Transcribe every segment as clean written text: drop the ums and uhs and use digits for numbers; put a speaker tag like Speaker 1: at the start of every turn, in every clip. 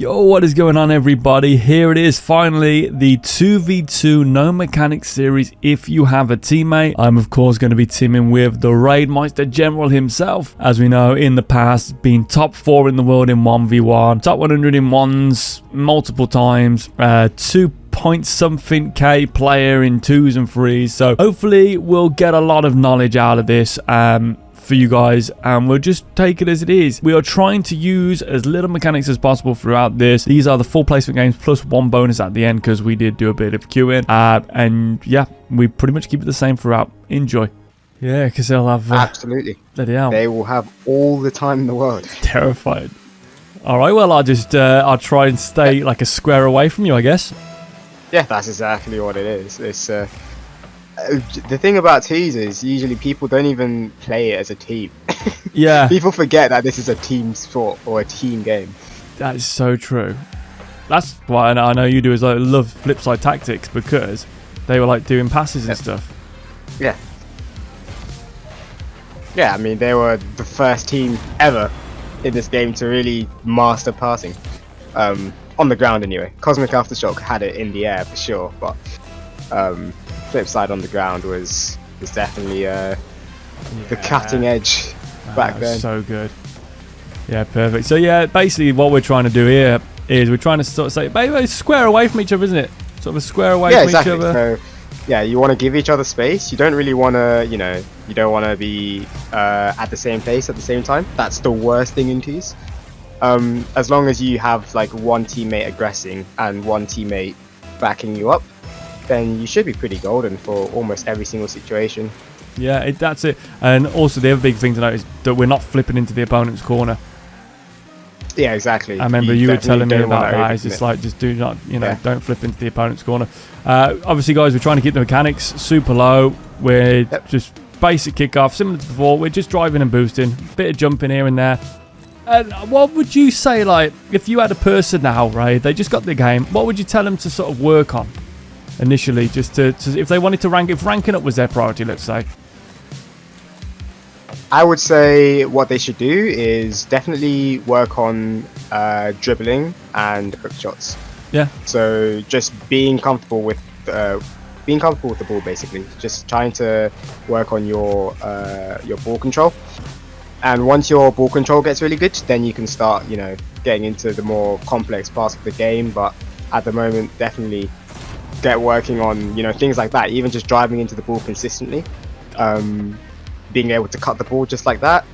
Speaker 1: Yo, what is going on, everybody? Here it is, finally, the 2v2 No Mechanics series. If you have a teammate, I'm of course going to be teaming with the Raid Meister General himself. As we know, in the past, been top 4 in the world in 1v1, top 100 in ones multiple times, 2-point-something K player in 2s and 3s. So hopefully we'll get a lot of knowledge out of this. For you guys, and we'll just take it as it is. We are trying to use as little mechanics as possible throughout this. These are the full placement games plus one bonus at the end because we did do a bit of queuing, and yeah, we pretty much keep it the same throughout. Enjoy. Yeah, because they'll have
Speaker 2: absolutely. They will have all the time in the world.
Speaker 1: Terrified. All right, well, I'll try and stay like a square away from you, I guess.
Speaker 2: Yeah, that's exactly what it is. It's the thing about teas is usually people don't even play it as a team.
Speaker 1: Yeah.
Speaker 2: People forget that this is a team sport or a team game.
Speaker 1: That is so true. That's why I know you do is I love flipside tactics because they were like doing passes and stuff.
Speaker 2: Yeah. Yeah, I mean they were the first team ever in this game to really master passing. On the ground anyway. Cosmic Aftershock had it in the air for sure, but Flipside on the ground was definitely the cutting edge back then.
Speaker 1: So good. Yeah, perfect. So yeah, basically what we're trying to do here is we're trying to sort of say, baby, square away from each other, isn't it? Sort of a square away from each other.
Speaker 2: So, yeah, you want to give each other space. You don't really want to, you don't want to be at the same place at the same time. That's the worst thing in teas. As long as you have like one teammate aggressing and one teammate backing you up, then you should be pretty golden for almost every single situation.
Speaker 1: Yeah, that's it. And also the other big thing to note is that we're not flipping into the opponent's corner.
Speaker 2: Yeah, exactly.
Speaker 1: I remember you were telling me about that. It's just like, just do not, don't flip into the opponent's corner. Obviously, guys, we're trying to keep the mechanics super low. We're just basic kickoff, similar to before. We're just driving and boosting, bit of jumping here and there. And what would you say, like, if you had a person now, right? They just got the game. What would you tell them to sort of work on initially, just to if they wanted to if ranking up was their priority, let's say?
Speaker 2: I would say what they should do is definitely work on dribbling and hook shots.
Speaker 1: Yeah.
Speaker 2: So just being comfortable with the ball, basically. Just trying to work on your ball control. And once your ball control gets really good, then you can start, getting into the more complex parts of the game. But at the moment, definitely get working on, things like that. Even just driving into the ball consistently, being able to cut the ball just like that.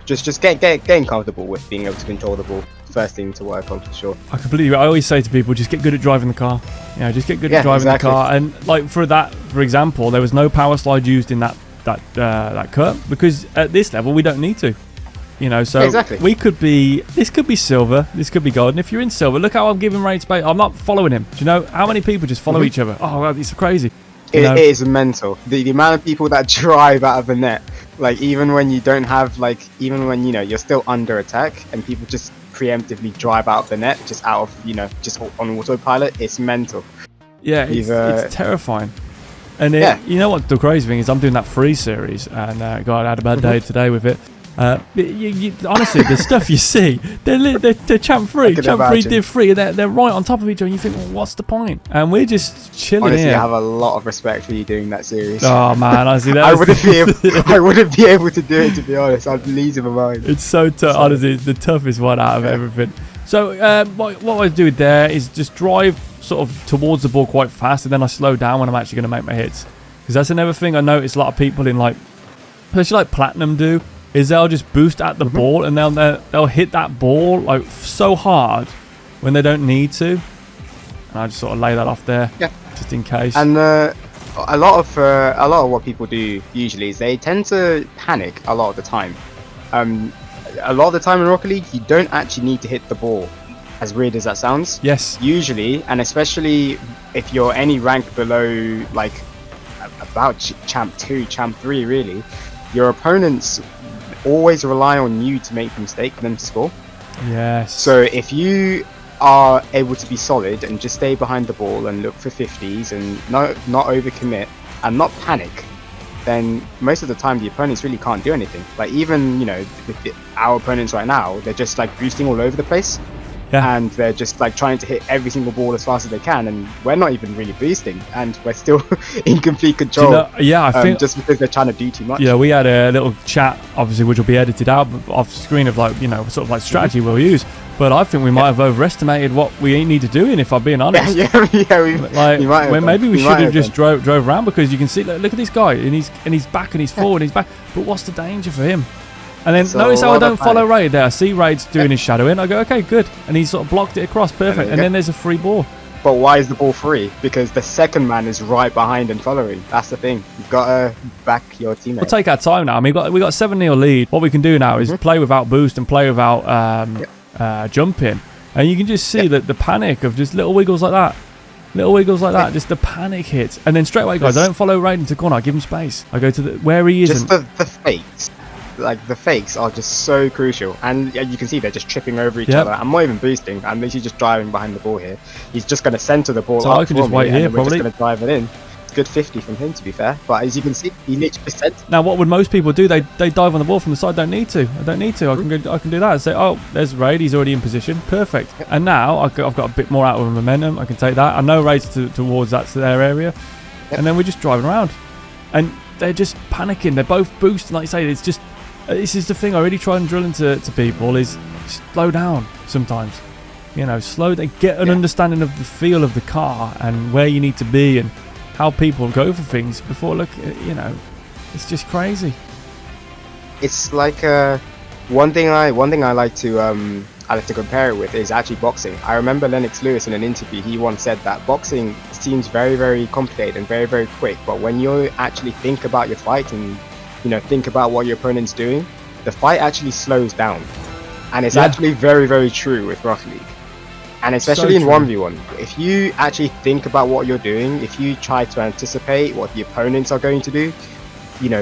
Speaker 2: Just getting comfortable with being able to control the ball. First thing to work on for sure.
Speaker 1: I always say to people, just get good at driving the car. Just get good at driving the car. And like for example, there was no power slide used in that cut because at this level we don't need to. So this could be silver, this could be gold, and if you're in silver, look how I'm giving Raid space. I'm not following him. Do you know how many people just follow each other? Oh, it's crazy.
Speaker 2: It is mental. The amount of people that drive out of the net, like even when you don't have, like even when you're still under attack, and people just preemptively drive out of the net, just out of just on autopilot. It's mental.
Speaker 1: Yeah, it's terrifying. And you know what the crazy thing is? I'm doing that free series, and God, I had a bad day today with it. Honestly, the stuff you see, they're champ free, div free, and they're right on top of each other. And you think, well, what's the point? And we're just chilling.
Speaker 2: Honestly,
Speaker 1: here.
Speaker 2: I have a lot of respect for you doing that series.
Speaker 1: Oh man, honestly,
Speaker 2: I wouldn't be able to do it, to be honest. I'd lose my mind.
Speaker 1: It's so tough. Honestly, it's the toughest one out of everything. So what I do there is just drive sort of towards the ball quite fast, and then I slow down when I'm actually going to make my hits. Because that's another thing I notice a lot of people in, like, especially like Platinum do, is they'll just boost at the ball, and they'll hit that ball like so hard when they don't need to. And I just sort of lay that off there, just in case.
Speaker 2: And a lot of what people do usually is they tend to panic a lot of the time. A lot of the time in Rocket League, you don't actually need to hit the ball. As weird as that sounds.
Speaker 1: Yes.
Speaker 2: Usually, and especially if you're any rank below, like about Champ 2, Champ 3, really, your opponents always rely on you to make the mistake for them to score.
Speaker 1: Yes.
Speaker 2: So if you are able to be solid and just stay behind the ball and look for 50s and not overcommit and not panic, then most of the time the opponents really can't do anything. Like even, with our opponents right now, they're just like boosting all over the place. and they're just like trying to hit every single ball as fast as they can, and we're not even really boosting, and we're still in complete control.
Speaker 1: I think
Speaker 2: just because they're trying to do too much.
Speaker 1: Yeah, we had a little chat, obviously, which will be edited out off screen of like, sort of like strategy we'll use. But I think we might have overestimated what we need to do in, if I'm being honest.
Speaker 2: We might have
Speaker 1: maybe we should have just drove around, because you can see, look at this guy, and he's back and he's forward, and he's back. But what's the danger for him? And then notice how I don't follow Raid there. I see Raid's doing his shadowing. I go, okay, good. And he's sort of blocked it across, perfect. And then there's a free ball.
Speaker 2: But why is the ball free? Because the second man is right behind and following. That's the thing. You've got to back your teammate.
Speaker 1: We'll take our time now. I mean, we got 7-0 lead. What we can do now is play without boost and play without jumping. And you can just see that the panic of just little wiggles like that. Little wiggles like that. Just the panic hits. And then straight away, guys, I don't follow Raid into corner. I give him space. I go to where he isn't.
Speaker 2: Just the fakes. Like, the fakes are just so crucial, and you can see they're just tripping over each other. I'm not even boosting. I'm literally just driving behind the ball here. He's just going to center the ball up.
Speaker 1: I can just wait here,
Speaker 2: we're just going to drive it in. It's good 50 from him, to be fair. But as you can see, he literally centered.
Speaker 1: Now, what would most people do? They dive on the ball from the side. Don't need to. I don't need to. I can do that and say, oh, there's Raid. He's already in position. Perfect. And now I've got a bit more out of momentum. I can take that. I know Raid's towards their area, and then we're just driving around, and they're just panicking. They're both boosting, like you say. It's just. This is the thing I really try and drill into people is slow down sometimes. Slow down. Get an understanding of the feel of the car and where you need to be and how people go for things before, it's just crazy.
Speaker 2: It's like one thing I like to compare it with is actually boxing. I remember Lennox Lewis in an interview, he once said that boxing seems very, very complicated and very, very quick, but when you actually think about your fight and think about what your opponent's doing, the fight actually slows down. And it's actually very, very true with Rocket League. And especially in 1v1, if you actually think about what you're doing, if you try to anticipate what the opponents are going to do,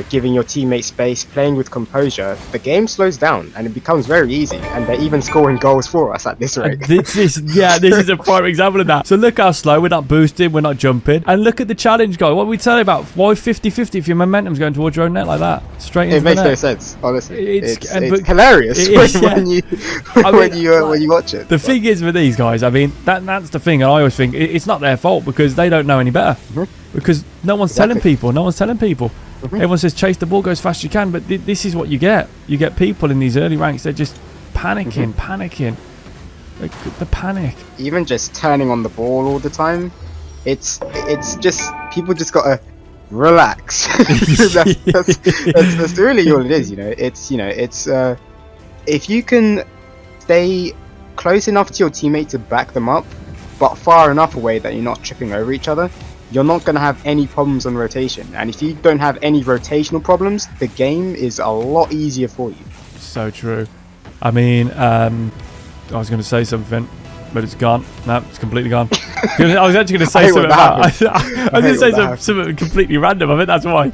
Speaker 2: giving your teammates space, playing with composure, the game slows down and it becomes very easy. And they're even scoring goals for us at this rate.
Speaker 1: This is a prime example of that. So look how slow. We're not boosting, we're not jumping. And look at the challenge guy. What are we telling about? Why 50-50 if your momentum's going towards your own net like that? Straight into the net.
Speaker 2: It makes no sense, honestly. It's hilarious when you watch it.
Speaker 1: The thing is with these guys, I mean, that's the thing. And I always think it's not their fault because they don't know any better. Because no one's telling people. Everyone says chase the ball, go as fast as you can, but this is what you get. You get people in these early ranks, they're just panicking. Like, the panic.
Speaker 2: Even just turning on the ball all the time, it's just, people just gotta relax. that's really all it is, It's if you can stay close enough to your teammate to back them up, but far enough away that you're not tripping over each other, you're not going to have any problems on rotation. And if you don't have any rotational problems, the game is a lot easier for you.
Speaker 1: So true. I mean, I was going to say something, but it's gone. No, it's completely gone. I was actually going to say something about... I was going to say something completely random. I think that's why.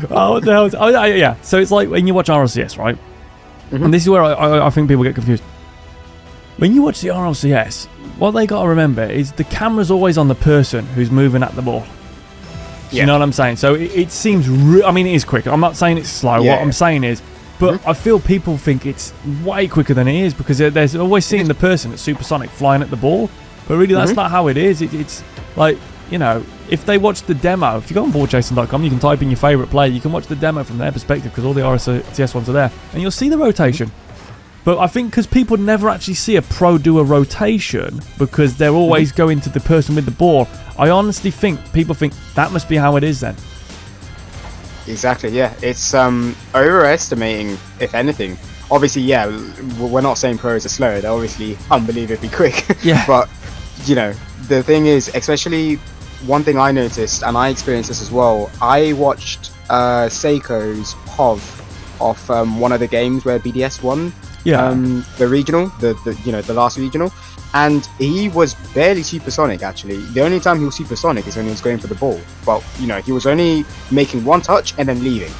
Speaker 1: Oh, what the hell? Yeah. So it's like when you watch RLCS, right? And this is where I think people get confused. When you watch the RLCS, what they got to remember is the camera's always on the person who's moving at the ball. You know what I'm saying? So it seems... I mean, it is quick. I'm not saying it's slow. What I'm saying is... But I feel people think it's way quicker than it is because there's always seeing the person that's supersonic flying at the ball. But really, that's not how it is. It's like, if they watch the demo... If you go on ballchasing.com, you can type in your favourite player. You can watch the demo from their perspective because all the RLCS ones are there. And you'll see the rotation. But I think because people never actually see a pro do a rotation because they're always going to the person with the ball, I honestly think people think that must be how it is then.
Speaker 2: Exactly, yeah. It's overestimating, if anything. Obviously, we're not saying pros are slow. They're obviously unbelievably quick.
Speaker 1: Yeah.
Speaker 2: But, the thing is, especially one thing I noticed, and I experienced this as well, I watched Seiko's POV off one of the games where BDS won. The regional, the last regional, and he was barely supersonic. Actually, the only time he was supersonic is when he was going for the ball. But he was only making one touch and then leaving.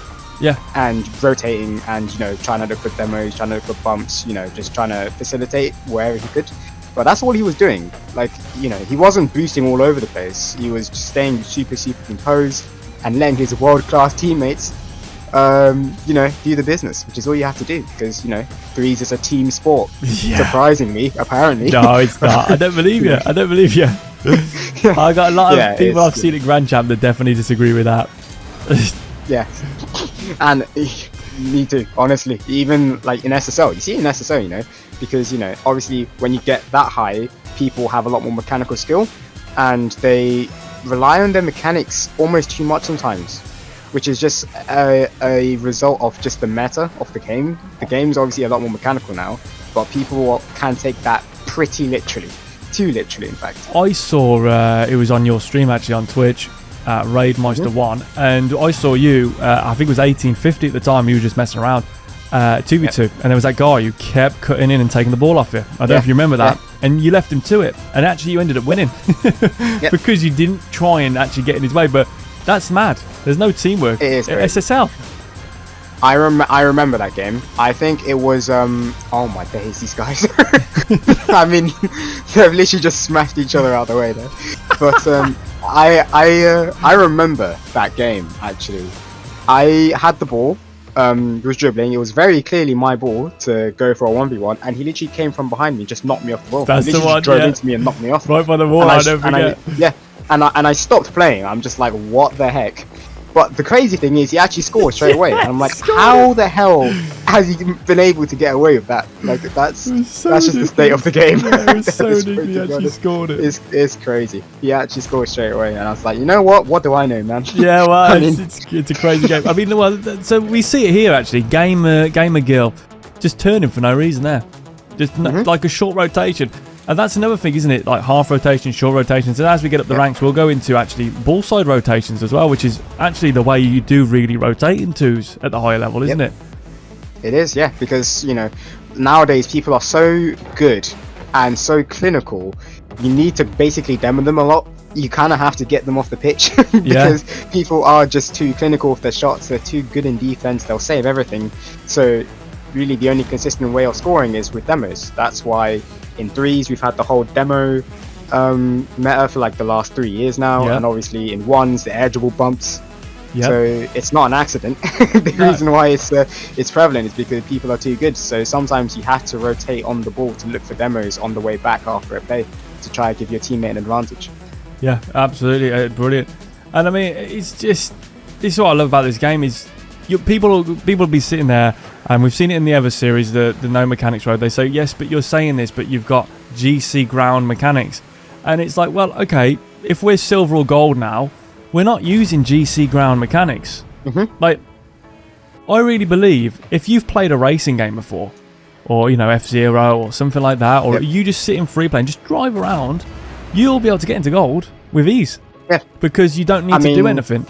Speaker 2: And rotating and trying to look for demos, trying to look for bumps. Just trying to facilitate wherever he could. But that's all he was doing. Like he wasn't boosting all over the place. He was just staying super composed and letting his world-class teammates you know, do the business, which is all you have to do, because, you know, threes is a team sport.
Speaker 1: Yeah.
Speaker 2: Surprisingly, apparently.
Speaker 1: No, it's not. I don't believe you. I don't believe you. I got a lot of people I've seen at Grand Champ that definitely disagree with that.
Speaker 2: Yeah. And me too, honestly. Even like in SSL, you see in SSL, you know, because, you know, obviously when you get that high, people have a lot more mechanical skill, and they rely on their mechanics almost too much sometimes, which is just a result of just the meta of the game. The game's obviously a lot more mechanical now, but people can take that pretty literally. Too literally, in fact.
Speaker 1: I saw it was on your stream actually on Twitch, Raidmeister 1, and I saw you, I think it was 1850 at the time, you were just messing around, 2v2, and there was that guy who kept cutting in and taking the ball off you. I don't know if you remember that. And you left him to it, and actually you ended up winning because you didn't try and actually get in his way. But that's mad. There's no teamwork.
Speaker 2: It is
Speaker 1: SSL.
Speaker 2: I remember that game. I think it was oh my days, these guys. I mean, they've literally just smashed each other out of the way there. But I remember that game actually. I had the ball, was dribbling. It was very clearly my ball to go for a 1v1, and he literally came from behind me, just knocked me off the ball.
Speaker 1: That's
Speaker 2: he
Speaker 1: the
Speaker 2: literally
Speaker 1: one.
Speaker 2: Just drove into me and knocked me off.
Speaker 1: Right by the wall. I don't forget.
Speaker 2: And I stopped playing. I'm just like, what the heck? But the crazy thing is, he actually scored straight away. And I'm like, how the hell has he been able to get away with that? Like, that's just the state of the game.
Speaker 1: Yeah, it was so nippy. He actually scored it.
Speaker 2: It's crazy. He actually scored straight away, and I was like, you know what? What do I know, man?
Speaker 1: Yeah, well, it's a crazy game. I mean, well, so we see it here actually. Gamer Gill just turning for no reason there, just like a short rotation. And that's another thing, isn't it? Like half rotation, short rotations. And as we get up the ranks, we'll go into actually ball side rotations as well, which is actually the way you do really rotate in twos at the higher level, isn't it?
Speaker 2: It is, yeah, because, you know, nowadays people are so good and so clinical. You need to basically demo them a lot. You kind of have to get them off the pitch because people are just too clinical with their shots. They're too good in defense. They'll save everything. So really the only consistent way of scoring is with demos. That's why in threes we've had the whole demo meta for like the last 3 years now, and obviously in ones the air dribble bumps. So it's not an accident. The reason why it's prevalent is because people are too good. So sometimes you have to rotate on the ball to look for demos on the way back after a play to try and give your teammate an advantage. Yeah,
Speaker 1: absolutely, brilliant. And I mean, it's just, this is what I love about this game is people will be sitting there, and we've seen it in the Ever series, the no mechanics road. They say, yes, but you're saying this, but you've got GC ground mechanics. And it's like, well, okay, if we're silver or gold now, we're not using GC ground mechanics. Like, I really believe if you've played a racing game before, or, you know, F-Zero or something like that, or you just sit in free play and just drive around, you'll be able to get into gold with ease. Because you don't need to do anything.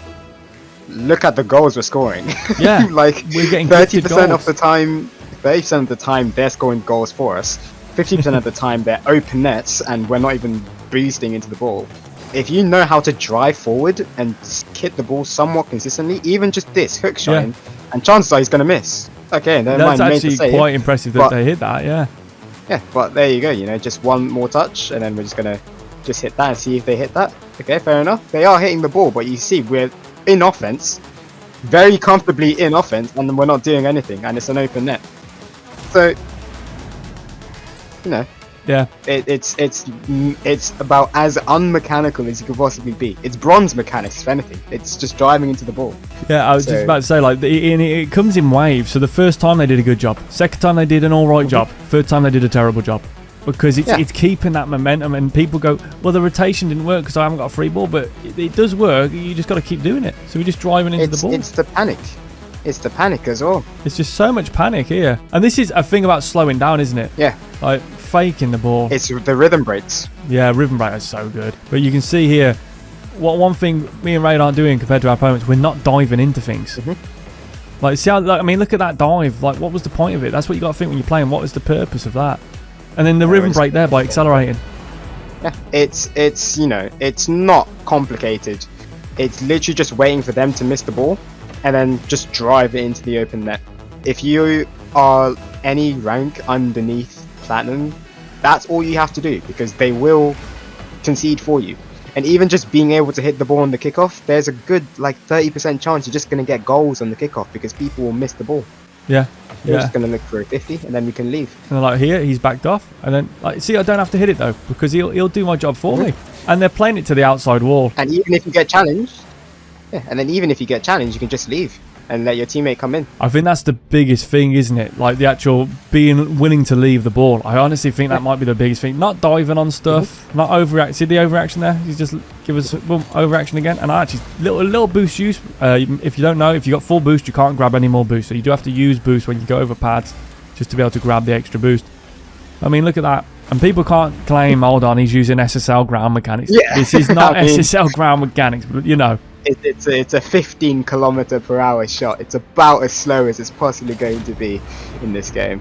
Speaker 2: Look at the goals we're scoring.
Speaker 1: Like, we're getting
Speaker 2: 30% of the time, 30% of the time they're scoring goals for us. 50% of the time they're open nets and we're not even boosting into the ball. If you know how to drive forward and hit the ball somewhat consistently, even just this hook shine, and chances are he's going to miss. Okay,
Speaker 1: that's actually quite impressive that they hit that.
Speaker 2: Yeah, but there you go. You know, just one more touch, and then we're just gonna just hit that and see if they hit that. Okay, fair enough. They are hitting the ball, but you see, we're in offense, very comfortably in offense, and we're not doing anything, and it's an open net. So, you know. It's about as unmechanical as you could possibly be. It's bronze mechanics, if anything. It's just driving into the ball.
Speaker 1: Yeah, I was just about to say, like, it comes in waves. So the first time they did a good job, second time they did an all right job, third time they did a terrible job, because it's keeping that momentum. And people go, well, the rotation didn't work because I haven't got a free ball, but it does work. You just got to keep doing it. So we're just driving into the ball.
Speaker 2: It's the panic. It's the panic as well.
Speaker 1: It's just so much panic here. And this is a thing about slowing down, isn't it?
Speaker 2: Yeah.
Speaker 1: Like, faking the ball.
Speaker 2: It's the rhythm breaks.
Speaker 1: Yeah, rhythm break is so good. But you can see here, one thing me and Raid aren't doing compared to our opponents, we're not diving into things. Like, see how, like, I mean, look at that dive. Like, what was the point of it? That's what you got to think when you're playing. What is the purpose of that? And then the rhythm break there by accelerating.
Speaker 2: Yeah, it's you know, it's not complicated. It's literally just waiting for them to miss the ball and then just drive it into the open net. If you are any rank underneath Platinum, that's all you have to do, because they will concede for you. And even just being able to hit the ball on the kickoff, there's a good like 30% chance you're just going to get goals on the kickoff because people will miss the ball.
Speaker 1: Yeah.
Speaker 2: They're just going to look for a 50 and then we can leave.
Speaker 1: And they're like, here, he's backed off. And then, like, see, I don't have to hit it though, because he'll do my job for me. And they're playing it to the outside wall.
Speaker 2: And even if you get challenged, and then even if you get challenged, you can just leave and let your teammate come in.
Speaker 1: I think that's the biggest thing, isn't it? Like the actual being willing to leave the ball. I honestly think that might be the biggest thing. Not diving on stuff, not overreact. See the overreaction there? You just give us boom, overreaction again. And I actually little boost use. If you don't know, if you got full boost, you can't grab any more boost. So you do have to use boost when you go over pads, just to be able to grab the extra boost. I mean, look at that. And people can't claim, hold on, he's using SSL ground mechanics.
Speaker 2: Yeah.
Speaker 1: This is not SSL ground mechanics, but you know.
Speaker 2: It's a 15 km/h shot. It's about as slow as it's possibly going to be in this game.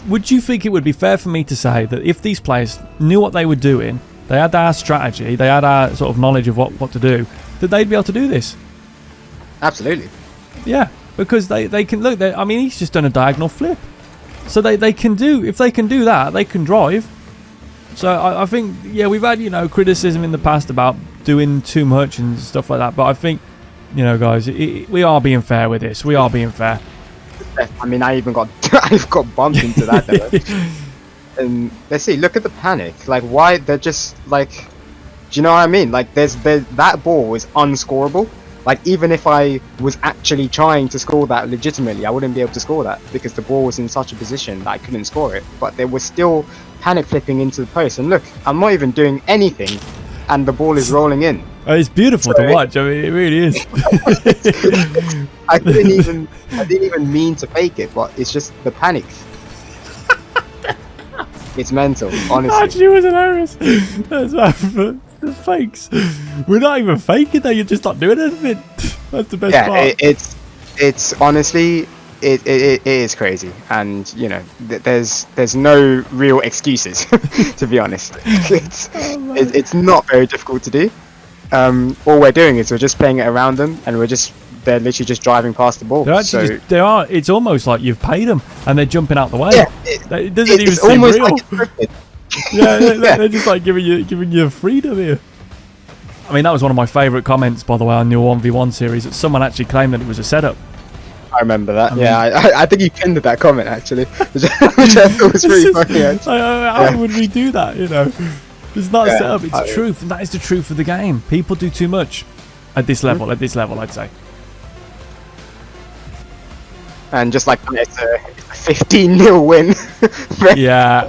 Speaker 1: Would you think it would be fair for me to say that if these players knew what they were doing, they had our strategy, they had our sort of knowledge of what to do, that they'd be able to do this?
Speaker 2: Absolutely.
Speaker 1: Yeah, because they can look. I mean, he's just done a diagonal flip, so they can do. If they can do that, they can drive. So I think, yeah, we've had, criticism in the past about doing too much and stuff like that. But I think, guys, we are being fair with this. We are being fair.
Speaker 2: I mean, I've got bumped into that though. And let's see, look at the panic. Like, why they're just like, do you know what I mean? Like, that ball is unscorable. Like, even if I was actually trying to score that legitimately, I wouldn't be able to score that because the ball was in such a position that I couldn't score it. But they were still panic flipping into the post. And look, I'm not even doing anything, and the ball is rolling in.
Speaker 1: Oh, it's beautiful to watch. I mean, it really is.
Speaker 2: I didn't even mean to fake it, but it's just the panic. It's mental, honestly.
Speaker 1: Actually, it was hilarious. That's the fakes. We're not even faking though. You're just not doing anything. That's the best part.
Speaker 2: It's honestly, it is crazy, and there's no real excuses. To be honest, it's not very difficult to do. All we're doing is we're just playing it around them, and they're literally just driving past the ball.
Speaker 1: They are. It's almost like you've paid them, and they're jumping out the way.
Speaker 2: Yeah,
Speaker 1: it doesn't even seem
Speaker 2: almost
Speaker 1: real.
Speaker 2: like it's scripted.
Speaker 1: Yeah, they're just like giving you freedom here. I mean, that was one of my favourite comments, by the way, on your 1v1 series. That someone actually claimed that it was a setup.
Speaker 2: I remember that. I think you pinned that comment actually, which I thought was really funny.
Speaker 1: How would we do that? It's not a setup. It's truth, and that is the truth of the game. People do too much at this level. At this level, I'd say.
Speaker 2: And just like it's a 15-0 win.
Speaker 1: Yeah,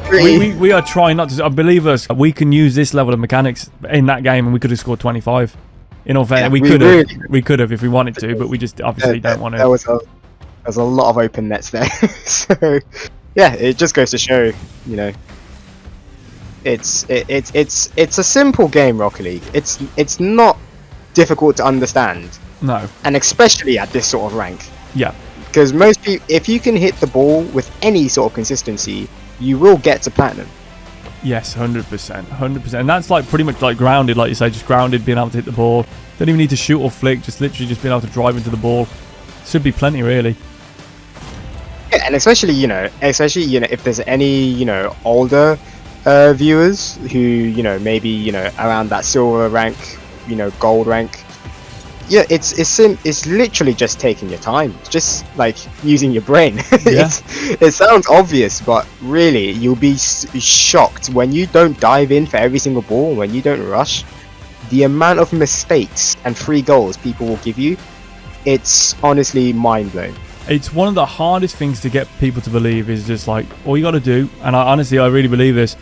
Speaker 1: we are trying not to. Believe us, we can use this level of mechanics in that game, and we could have scored 25. In all fairness, we could have if we wanted to, but we just obviously don't want to.
Speaker 2: There was a lot of open nets there. So yeah, it just goes to show, it's a simple game, Rocket League. It's not difficult to understand.
Speaker 1: No. And
Speaker 2: especially at this sort of rank.
Speaker 1: Yeah.
Speaker 2: Because most people, if you can hit the ball with any sort of consistency, you will get to platinum.
Speaker 1: Yes, 100%, 100%. And that's like pretty much like grounded, like you say, just grounded, being able to hit the ball. Don't even need to shoot or flick, just literally just being able to drive into the ball. Should be plenty, really.
Speaker 2: Yeah, and especially if there's any older viewers who maybe around that silver rank, gold rank. Yeah, it's literally just taking your time. It's just like using your brain.
Speaker 1: Yeah.
Speaker 2: It sounds obvious, but really, you'll be shocked when you don't dive in for every single ball, when you don't rush. The amount of mistakes and free goals people will give you, it's honestly mind-blowing.
Speaker 1: It's one of the hardest things to get people to believe is just like, all you got to do, and I really believe this,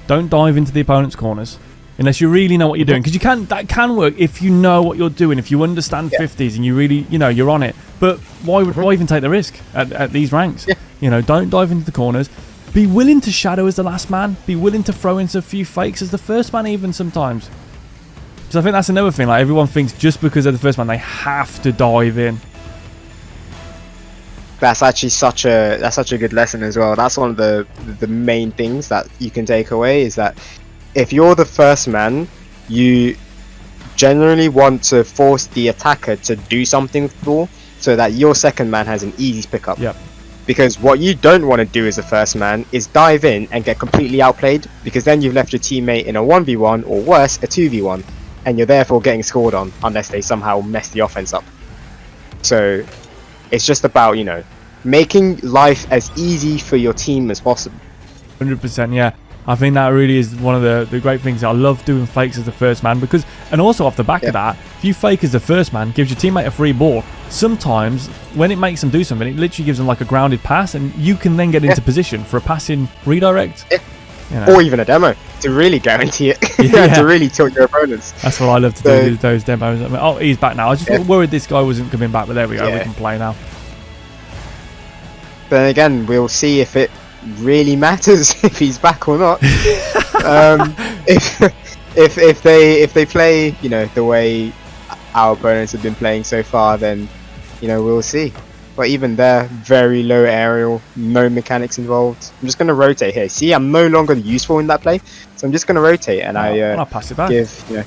Speaker 1: don't dive into the opponent's corners. Unless you really know what you're doing, because that can work if you know what you're doing, if you understand 50s and you really, you're on it. But why even take the risk at these ranks? Yeah. Don't dive into the corners. Be willing to shadow as the last man. Be willing to throw in a few fakes as the first man, even sometimes. Because I think that's another thing. Like, everyone thinks just because they're the first man, they have to dive in.
Speaker 2: That's actually such a good lesson as well. That's one of the main things that you can take away is that. If you're the first man, you generally want to force the attacker to do something with the ball so that your second man has an easy pickup.
Speaker 1: Yep.
Speaker 2: Because what you don't want to do as a first man is dive in and get completely outplayed, because then you've left your teammate in a 1v1 or worse, a 2v1. and you're therefore getting scored on unless they somehow mess the offense up. So it's just about, you know, making life as easy for your team as possible.
Speaker 1: 100%, yeah. I think that really is one of the great things. I love doing fakes as the first man because, and also off the back of that, if you fake as the first man, gives your teammate a free ball. Sometimes when it makes them do something, it literally gives them like a grounded pass, and you can then get into position for a passing redirect.
Speaker 2: Yeah.
Speaker 1: You know.
Speaker 2: Or even a demo to really guarantee it, to really tilt your opponents.
Speaker 1: That's what I love to do, those demos. I mean, oh, he's back now. I just worried this guy wasn't coming back, but there we go. We can play now.
Speaker 2: Then again, we'll see if it really matters if he's back or not. If they play, you know, the way our opponents have been playing so far, then, you know, we'll see. But even there, very low aerial, no mechanics involved. I'm just going to rotate here. See, I'm no longer useful in that play, so I'm just going to rotate, and
Speaker 1: I'll pass it back.
Speaker 2: Give, you know,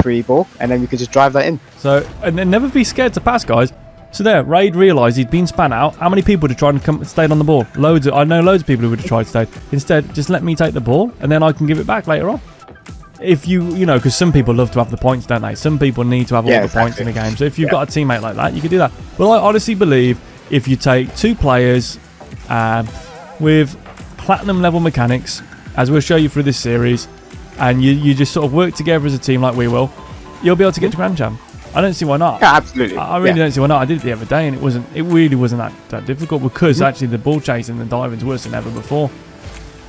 Speaker 2: free ball, and then we can just drive that in.
Speaker 1: So, and then never be scared to pass, guys. So there, Raid realised he'd been spun out. How many people would have tried and stayed on the ball? Loads. I know loads of people who would have tried to stay. Instead, just let me take the ball, and then I can give it back later on. If you know, because some people love to have the points, don't they? Some people need to have all the points in the game. So if you've got a teammate like that, you can do that. But I honestly believe if you take two players with platinum level mechanics, as we'll show you through this series, and you just sort of work together as a team like we will, you'll be able to get to Grand Champ. I don't see why not.
Speaker 2: Yeah, absolutely.
Speaker 1: I really don't see why not. I did it the other day, and it really wasn't that difficult because actually the ball chasing and the diving's worse than ever before.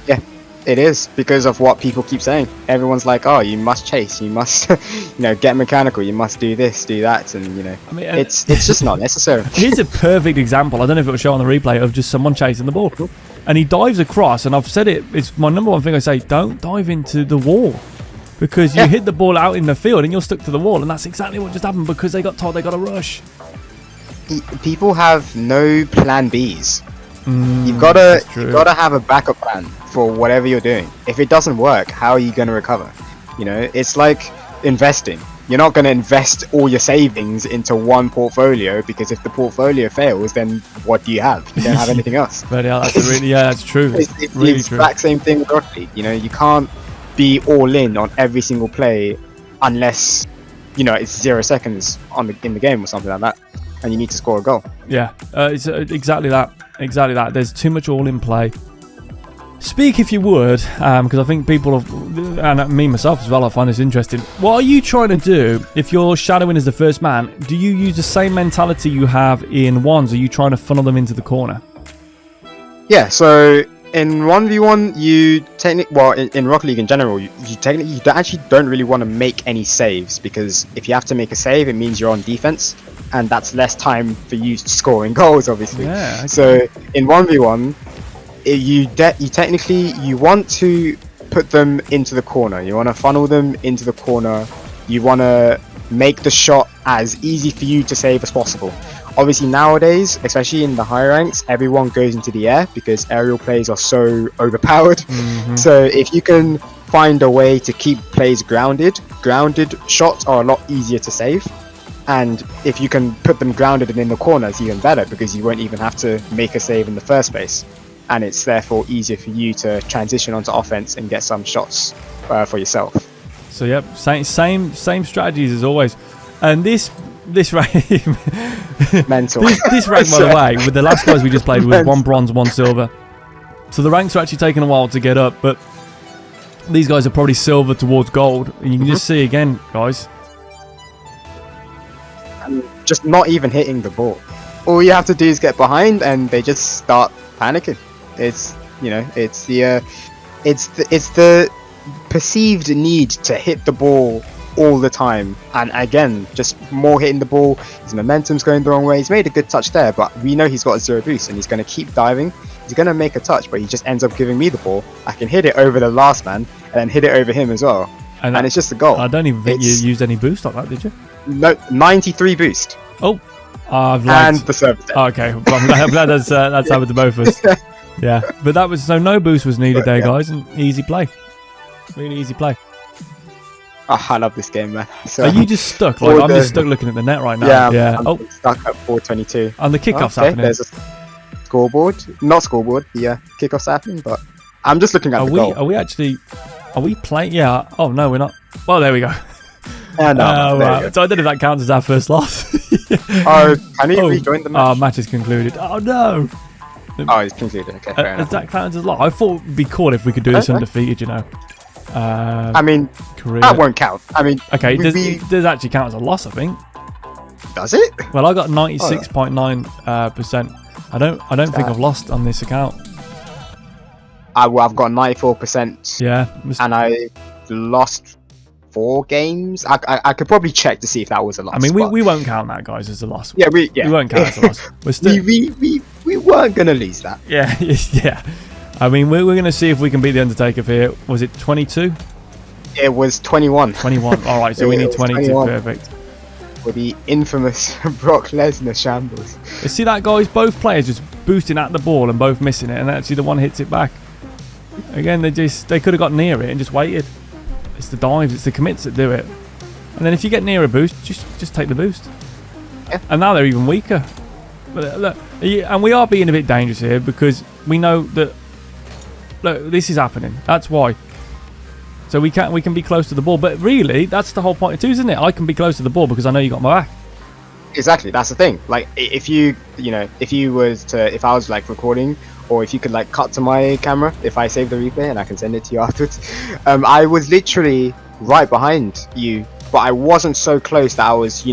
Speaker 2: Yeah, it is because of what people keep saying. Everyone's like, "Oh, you must chase, you must, you know, get mechanical, you must do this, do that," and you know, I mean, it's just not necessary.
Speaker 1: Here's a perfect example. I don't know if it will show on the replay of just someone chasing the ball, and he dives across. And I've said it. It's my number one thing I say: don't dive into the wall. Because you hit the ball out in the field and you're stuck to the wall, and that's exactly what just happened because they got told they got to rush.
Speaker 2: People have no plan Bs. You've gotta have a backup plan for whatever you're doing. If it doesn't work, how are you going to recover? You know, it's like investing. You're not going to invest all your savings into one portfolio because if the portfolio fails, then what do you have? You don't have anything else.
Speaker 1: But yeah, that's true.
Speaker 2: It's really the exact same thing with Rocket League. You know, you can't be all in on every single play unless, you know, it's 0 seconds in the game or something like that, and you need to score a goal.
Speaker 1: Yeah, it's exactly that. There's too much all in play. Speak if you would, because I think people and me myself as well, I find this interesting. What are you trying to do if you're shadowing as the first man? Do you use the same mentality you have in ones? Are you trying to funnel them into the corner?
Speaker 2: Yeah, so in 1v1, in Rocket League in general, you actually don't really want to make any saves, because if you have to make a save, it means you're on defense, and that's less time for you scoring goals, obviously.
Speaker 1: Yeah, okay.
Speaker 2: So in 1v1, you want to put them into the corner. You want to funnel them into the corner. You want to make the shot as easy for you to save as possible. Obviously nowadays, especially in the higher ranks, everyone goes into the air because aerial plays are so overpowered. So if you can find a way to keep plays grounded shots are a lot easier to save. And if you can put them grounded and in the corner, it's even better because you won't even have to make a save in the first place. And it's therefore easier for you to transition onto offense and get some shots for yourself.
Speaker 1: So yep, same strategies as always. And this rank,
Speaker 2: mental.
Speaker 1: this rank, by the way, with the last guys we just played, was 1 bronze, 1 silver. So the ranks are actually taking a while to get up, but these guys are probably silver towards gold, and you can just see again, guys.
Speaker 2: And just not even hitting the ball. All you have to do is get behind, and they just start panicking. It's, you know, it's the perceived need to hit the ball all the time, and again, just more hitting the ball. His momentum's going the wrong way. He's made a good touch there, but we know he's got a 0 boost, and he's going to keep diving. He's going to make a touch, but he just ends up giving me the ball. I can hit it over the last man, and then hit it over him as well, and it's just a goal.
Speaker 1: I don't even think you used any boost like that, did you?
Speaker 2: No, 93 boost.
Speaker 1: Oh,
Speaker 2: and the service.
Speaker 1: Oh, okay, well, I'm glad that's happened to both of us. Yeah, but that was so no boost was needed there, guys, and easy play, really easy play.
Speaker 2: Oh, I love this game, man. So,
Speaker 1: are you just stuck? Like I'm just stuck looking at the net right now.
Speaker 2: Yeah. I'm stuck at 422.
Speaker 1: And the kickoff's happening.
Speaker 2: There's a scoreboard, not scoreboard. The kickoff's happening, but I'm just looking at the goal.
Speaker 1: Are we playing? Yeah. Oh no, we're not. Well, there we go.
Speaker 2: No,
Speaker 1: right. So I don't know if that counts as our first loss.
Speaker 2: Oh, can he rejoin the match?
Speaker 1: Oh, match is concluded. Oh no.
Speaker 2: Oh, it's concluded. Okay, fair enough.
Speaker 1: Does that count as a loss? I thought it'd be cool if we could do this undefeated, you know.
Speaker 2: I mean,
Speaker 1: career.
Speaker 2: that won't count. I mean,
Speaker 1: okay, it does actually count as a loss, I think.
Speaker 2: Does it?
Speaker 1: Well, I got 96.9%. I don't think I've lost on this account.
Speaker 2: I've got 94%.
Speaker 1: Yeah.
Speaker 2: And I lost 4 games. I could probably check to see if that was a loss.
Speaker 1: I mean, we won't count that, guys, as a loss.
Speaker 2: Yeah, we
Speaker 1: won't count as a loss. We're still...
Speaker 2: we weren't gonna lose that.
Speaker 1: Yeah, yeah. I mean, we're going to see if we can beat the Undertaker here. Was it 22?
Speaker 2: It was 21.
Speaker 1: 21. All right, so we need 22. 21. Perfect.
Speaker 2: For the infamous Brock Lesnar shambles.
Speaker 1: You see that, guys? Both players just boosting at the ball and both missing it, and actually the one hits it back. Again, they could have got near it and just waited. It's the dives, it's the commits that do it. And then if you get near a boost, just take the boost.
Speaker 2: Yeah.
Speaker 1: And now they're even weaker. But look, and we are being a bit dangerous here because we know that. Look, this is happening. That's why. So we can be close to the ball, but really, that's the whole point too, isn't it? I can be close to the ball because I know you got my back.
Speaker 2: Exactly, that's the thing. Like, if I was like recording, or if you could like cut to my camera, if I save the replay and I can send it to you afterwards, I was literally right behind you, but I wasn't so close that I was,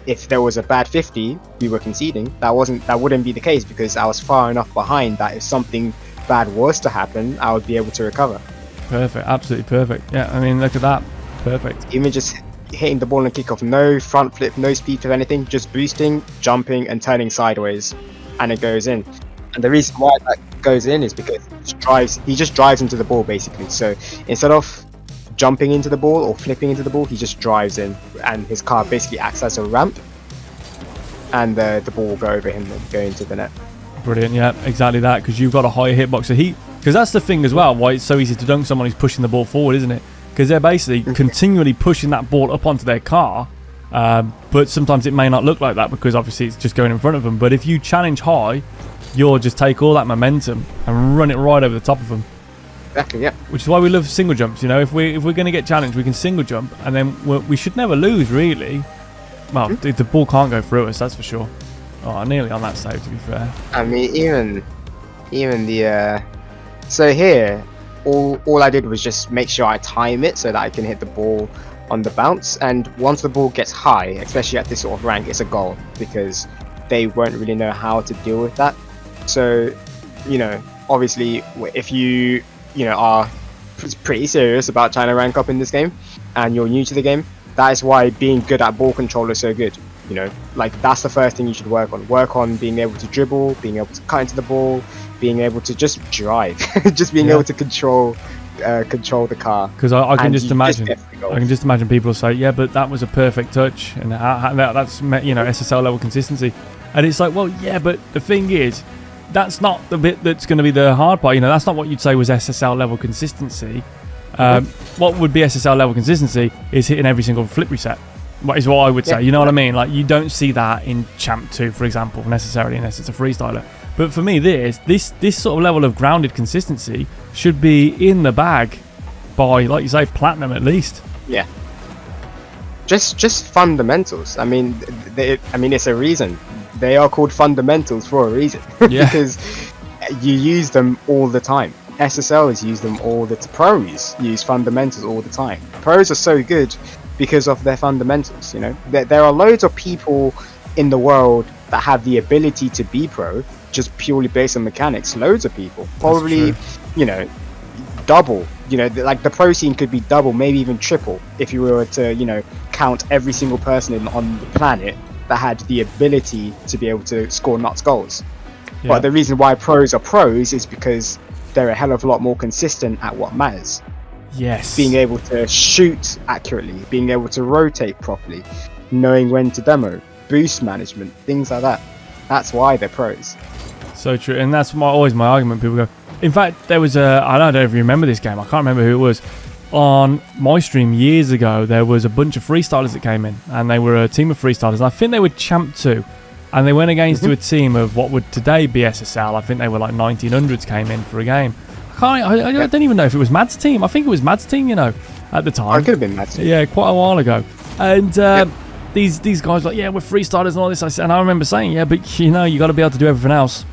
Speaker 2: if there was a bad 50, we were conceding. That wouldn't be the case because I was far enough behind that if something bad was to happen, I would be able to recover.
Speaker 1: Perfect, absolutely perfect. Yeah, I mean, look at that. Perfect.
Speaker 2: Even just hitting the ball and kickoff, no front flip, no speed for anything, just boosting, jumping, and turning sideways, and it goes in. And the reason why that goes in is because he just drives into the ball basically. So instead of jumping into the ball or flipping into the ball, he just drives in, and his car basically acts as a ramp, and the ball will go over him and go into the net.
Speaker 1: Brilliant, yeah, exactly that, because you've got a higher hitbox. So because that's the thing as well, why it's so easy to dunk someone who's pushing the ball forward, isn't it? Because they're basically continually pushing that ball up onto their car, but sometimes it may not look like that because obviously it's just going in front of them. But if you challenge high, you'll just take all that momentum and run it right over the top of them.
Speaker 2: Exactly, yeah.
Speaker 1: Which is why we love single jumps. If we're going to get challenged, we can single jump, and then we should never lose, really. Well, the ball can't go through us, that's for sure. Oh, nearly on that save, to be fair.
Speaker 2: I mean, even the so here, all I did was just make sure I time it so that I can hit the ball on the bounce. And once the ball gets high, especially at this sort of rank, it's a goal because they won't really know how to deal with that. So, obviously, if you are pretty serious about trying to rank up in this game, and you're new to the game, that is why being good at ball control is so good. Like that's the first thing you should work on. Work on being able to dribble, being able to cut into the ball, being able to just drive, just being able to control the car.
Speaker 1: Because I can just imagine people say, yeah, but that was a perfect touch, and that's SSL level consistency, and it's like, well, yeah, but the thing is, that's not the bit that's going to be the hard part. That's not what you'd say was SSL level consistency. What would be SSL level consistency is hitting every single flip reset. Is what I would say. You know what I mean? Like, you don't see that in Champ 2, for example, necessarily, unless it's a freestyler. But for me, this sort of level of grounded consistency should be in the bag by, like you say, platinum at least. Yeah.
Speaker 2: Just fundamentals. I mean, it's a reason. They are called fundamentals for a reason.
Speaker 1: Yeah.
Speaker 2: Because you use them all the time. SSLs use them all the time. Pros use fundamentals all the time. Pros are so good because of their fundamentals. There are loads of people in the world that have the ability to be pro just purely based on mechanics. Loads of people, probably, double. Like the pro scene could be double, maybe even triple, if you were to count every single person on the planet that had the ability to be able to score nuts goals. Yeah. But the reason why pros are pros is because they're a hell of a lot more consistent at what matters.
Speaker 1: Yes.
Speaker 2: Being able to shoot accurately, being able to rotate properly, knowing when to demo, boost management, things like that. That's why they're pros.
Speaker 1: So true, and that's always my argument. People go. In fact, there was I don't know if you remember this game. I can't remember who it was. On my stream years ago, there was a bunch of freestylers that came in, and they were a team of freestylers. And I think they were Champ 2, and they went against a team of what would today be SSL. I think they were like 1900s came in for a game. I don't even know if it was Mad's team. I think it was Mad's team, at the time.
Speaker 2: It could have been Mad's team.
Speaker 1: Yeah, quite a while ago. And these guys were like, yeah, we're freestylers and all this. And I remember saying, yeah, but you got to be able to do everything else.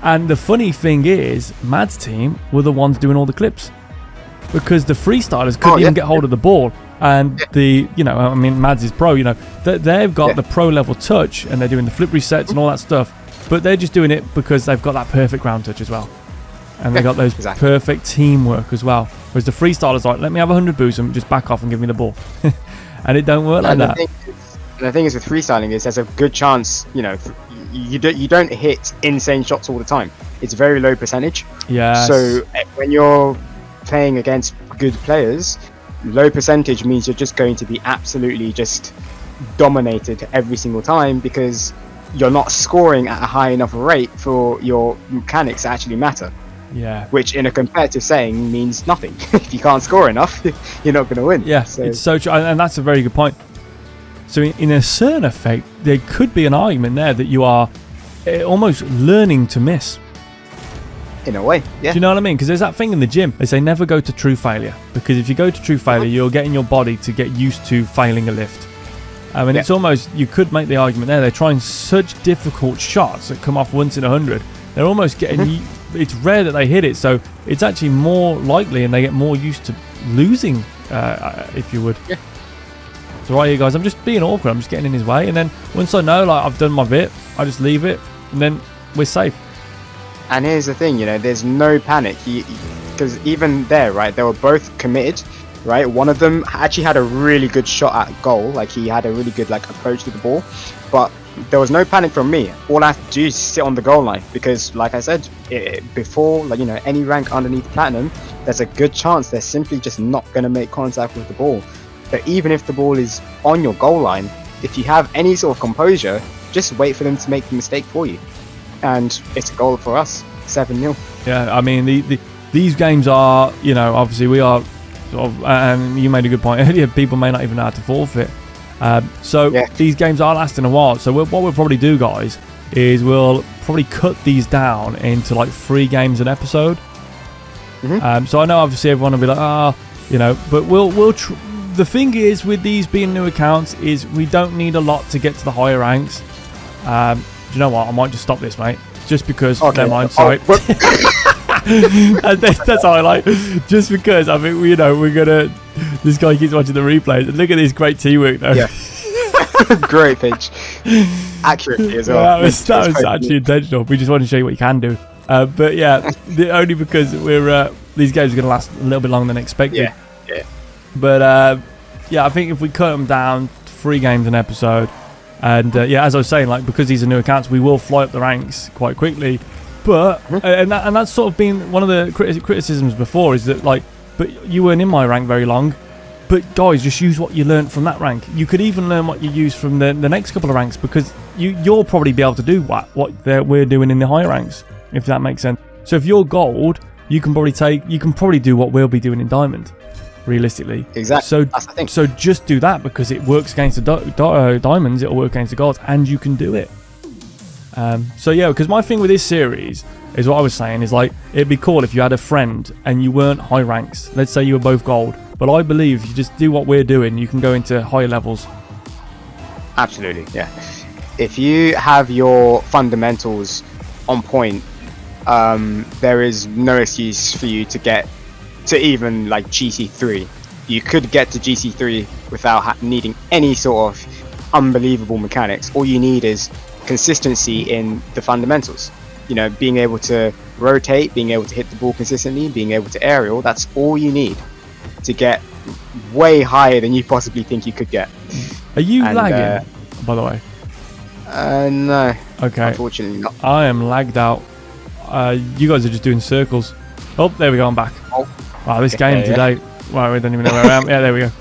Speaker 1: And the funny thing is, Mad's team were the ones doing all the clips, because the freestylers couldn't even get hold of the ball. And Mads is pro, they've got the pro level touch, and they're doing the flip resets and all that stuff. But they're just doing it because they've got that perfect ground touch as well. And they got those perfect teamwork as well. Whereas the freestylers are like, let me have 100 boosts and just back off and give me the ball. And it don't work like that.
Speaker 2: The thing is with freestyling is there's a good chance, you don't hit insane shots all the time. It's very low percentage.
Speaker 1: Yeah.
Speaker 2: So when you're playing against good players, low percentage means you're just going to be absolutely just dominated every single time, because you're not scoring at a high enough rate for your mechanics to actually matter.
Speaker 1: Yeah.
Speaker 2: Which in a competitive setting means nothing. If you can't score enough, you're not going to win.
Speaker 1: Yeah, so. It's so true, and that's a very good point. So in a certain effect, there could be an argument there that you are almost learning to miss.
Speaker 2: In a way, yeah.
Speaker 1: Do you know what I mean? Because there's that thing in the gym. They say never go to true failure. Because if you go to true failure, you're getting your body to get used to failing a lift. I mean, it's almost, you could make the argument there, they're trying such difficult shots that come off once in 100. They're almost getting, it's rare that they hit it. So it's actually more likely, and they get more used to losing, if you would.
Speaker 2: Yeah.
Speaker 1: So right here, guys, I'm just being awkward. I'm just getting in his way. And then once I know, like, I've done my bit, I just leave it. And then we're safe.
Speaker 2: And here's the thing, there's no panic, because even there, right, they were both committed, right? One of them actually had a really good shot at goal, like he had a really good approach to the ball, but there was no panic from me. All I have to do is sit on the goal line, because like I said before, any rank underneath platinum, there's a good chance they're simply just not going to make contact with the ball. But even if the ball is on your goal line, if you have any sort of composure, just wait for them to make the mistake for you. And it's a goal for us, 7-0.
Speaker 1: Yeah, I mean, these games are, obviously we are, sort of, and you made a good point earlier, people may not even know how to forfeit. These games are lasting a while. So what we'll probably do, guys, is we'll probably cut these down into 3 games an episode. So I know obviously everyone will be like, but the thing is with these being new accounts is we don't need a lot to get to the higher ranks. Do you know what? I might just stop this, mate. Just because, never mind, sorry. That's how I like. Just because, I think, we're gonna. This guy keeps watching the replays. And look at this great teamwork, though.
Speaker 2: Yeah. Great pitch. Accurately as well.
Speaker 1: That was actually intentional. We just want to show you what you can do. But yeah, only because these games are going to last a little bit longer than expected.
Speaker 2: Yeah.
Speaker 1: But I think if we cut them down to 3 games an episode. And as I was saying, because these are new accounts, we will fly up the ranks quite quickly. But and that's sort of been one of the criticisms before, is that but you weren't in my rank very long. But guys, just use what you learned from that rank. You could even learn what you use from the next couple of ranks, because you'll probably be able to do what we're doing in the higher ranks, if that makes sense. So if you're gold, you can probably do what we'll be doing in diamond. Realistically,
Speaker 2: exactly.
Speaker 1: So that's the thing. So just do that, because it works against the diamonds. It'll work against the golds, and you can do it. Because my thing with this series is what I was saying is it'd be cool if you had a friend and you weren't high ranks. Let's say you were both gold, but I believe if you just do what we're doing, you can go into higher levels.
Speaker 2: Absolutely, yeah. If you have your fundamentals on point, there is no excuse for you to get to even GC3. You could get to GC3 without needing any sort of unbelievable mechanics. All you need is consistency in the fundamentals. Being able to rotate, being able to hit the ball consistently, being able to aerial. That's all you need to get way higher than you possibly think you could get.
Speaker 1: Are you lagging, by the way?
Speaker 2: No.
Speaker 1: Okay.
Speaker 2: Unfortunately not.
Speaker 1: I am lagged out. You guys are just doing circles. Oh, there we go. I'm back.
Speaker 2: Oh.
Speaker 1: Wow, this game today. Wow, we don't even know where I am. Yeah, there we go.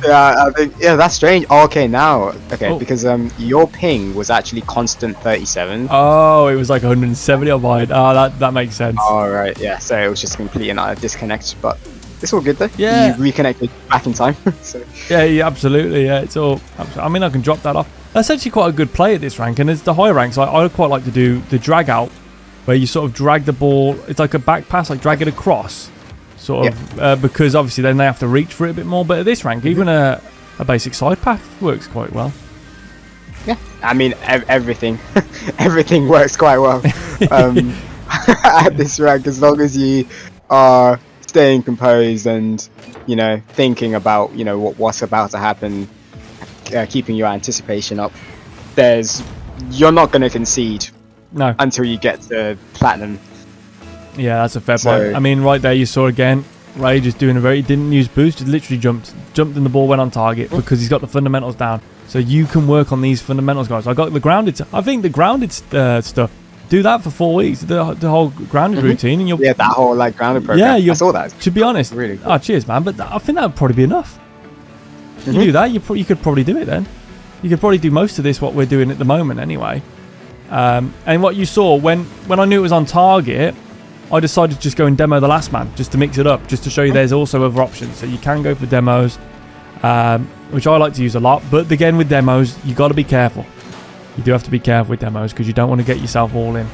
Speaker 2: I think that's strange. Oh, okay, now because your ping was actually constant 37.
Speaker 1: Oh, it was 170 on mine. That makes sense.
Speaker 2: All right, yeah. So it was just complete and utter disconnect, but it's all good though.
Speaker 1: Yeah,
Speaker 2: you reconnected back in time. So.
Speaker 1: Yeah, absolutely. Yeah, it's all. I mean, I can drop that off. That's actually quite a good play at this rank, and it's the higher ranks. I quite like to do the drag out, where you sort of drag the ball. It's like a back pass, drag it across. Sort of, because obviously then they have to reach for it a bit more. But at this rank, even a a basic side path works quite well.
Speaker 2: Yeah, I mean everything, everything works quite well at this rank, as long as you are staying composed and thinking about what's about to happen, keeping your anticipation up. You're not going to concede until you get to platinum.
Speaker 1: Yeah, that's a fair point. I mean, right there you saw again Ray just doing he didn't use boost, he literally jumped and the ball went on target because he's got the fundamentals down. So you can work on these fundamentals, guys. I think the grounded stuff, do that for 4 weeks, the whole grounded routine, and
Speaker 2: that whole grounded program. Yeah, I saw that.
Speaker 1: To be honest, really cool. Oh, cheers, man. But I think that would probably be enough. You do that, you could probably do it then. You could probably do most of this, what we're doing at the moment anyway. And what you saw, when I knew it was on target, I decided to just go and demo the last man, just to mix it up, just to show you there's also other options. So you can go for demos, which I like to use a lot. But again, with demos, you got to be careful. You do have to be careful with demos because you don't want to get yourself all in.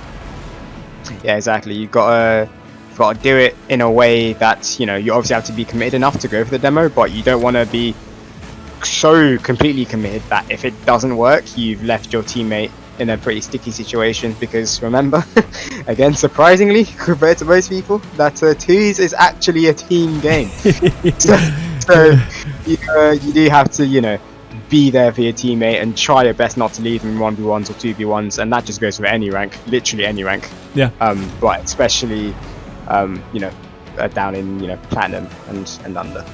Speaker 2: Yeah, exactly. You've got to do it in a way that, you obviously have to be committed enough to go for the demo, but you don't want to be so completely committed that if it doesn't work, you've left your teammate in a pretty sticky situation. Because remember, again, surprisingly, compared to most people, that twos is actually a team game. so you do have to, be there for your teammate and try your best not to leave them 1v1s or 2v1s, and that just goes for any rank, literally any rank.
Speaker 1: Yeah.
Speaker 2: But especially, down in platinum and under.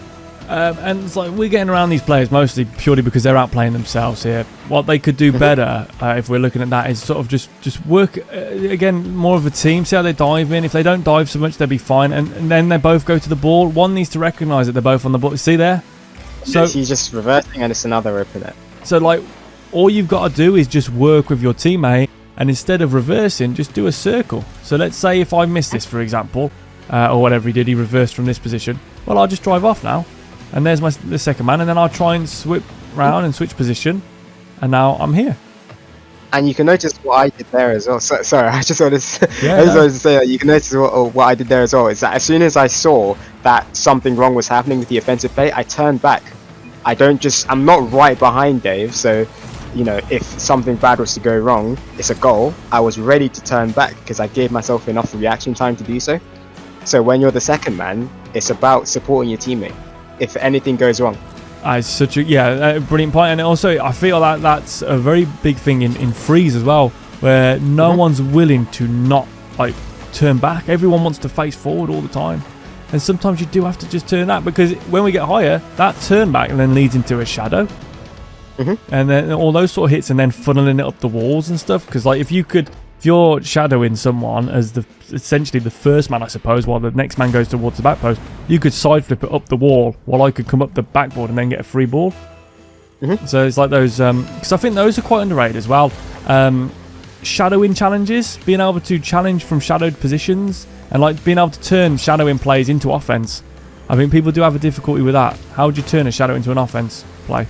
Speaker 1: And it's like we're getting around these players mostly purely because they're outplaying themselves here. What they could do better, if we're looking at that, is sort of just work again more of a team. See how they dive in. If they don't dive so much, they'll be fine. And then they both go to the ball. One needs to recognise that they're both on the ball. See there?
Speaker 2: So he's just reversing, and it's another open it.
Speaker 1: So all you've got to do is just work with your teammate, and instead of reversing, just do a circle. So let's say if I miss this, for example, or whatever he did, he reversed from this position. Well, I'll just drive off now. And there's the second man, and then I'll try and swip round and switch position, and now I'm here.
Speaker 2: And you can notice what I did there as well. Sorry, I just wanted to say that you can notice what I did there as well. Is that as soon as I saw that something wrong was happening with the offensive play, I turned back. I'm not right behind Dave, so if something bad was to go wrong, it's a goal. I was ready to turn back because I gave myself enough reaction time to do so. So when you're the second man, it's about supporting your teammate if anything goes wrong.
Speaker 1: It's such a brilliant point. And also I feel that that's a very big thing in freeze as well, where no one's willing to not turn back. Everyone wants to face forward all the time, and sometimes you do have to just turn that, because when we get higher, that turn back then leads into a shadow, and then all those sort of hits, and then funneling it up the walls and stuff. Because if you're shadowing someone as essentially the first man, I suppose, while the next man goes towards the back post, you could side flip it up the wall while I could come up the backboard and then get a free ball. So it's like those, because I think those are quite underrated as well. Shadowing challenges, being able to challenge from shadowed positions, and being able to turn shadowing plays into offense. I think people do have a difficulty with that. How would you turn a shadow into an offense play?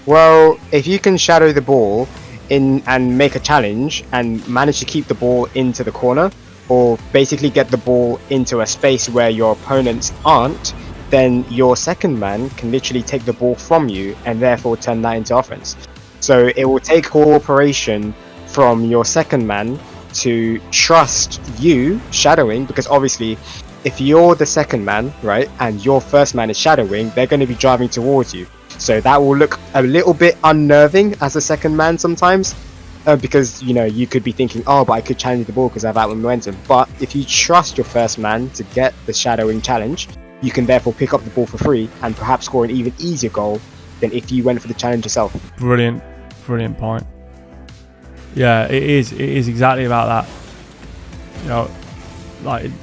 Speaker 2: Well, if you can shadow the ball in and make a challenge and manage to keep the ball into the corner, or basically get the ball into a space where your opponents aren't, then your second man can literally take the ball from you and therefore turn that into offense. So it will take cooperation from your second man to trust you shadowing, because obviously if you're the second man, right, and your first man is shadowing, they're going to be driving towards you. So that will look a little bit unnerving as a second man sometimes, because you could be thinking, oh, but I could challenge the ball because I have outward momentum. But if you trust your first man to get the shadowing challenge, you can therefore pick up the ball for free and perhaps score an even easier goal than if you went for the challenge yourself.
Speaker 1: Brilliant point. Yeah, it is exactly about that.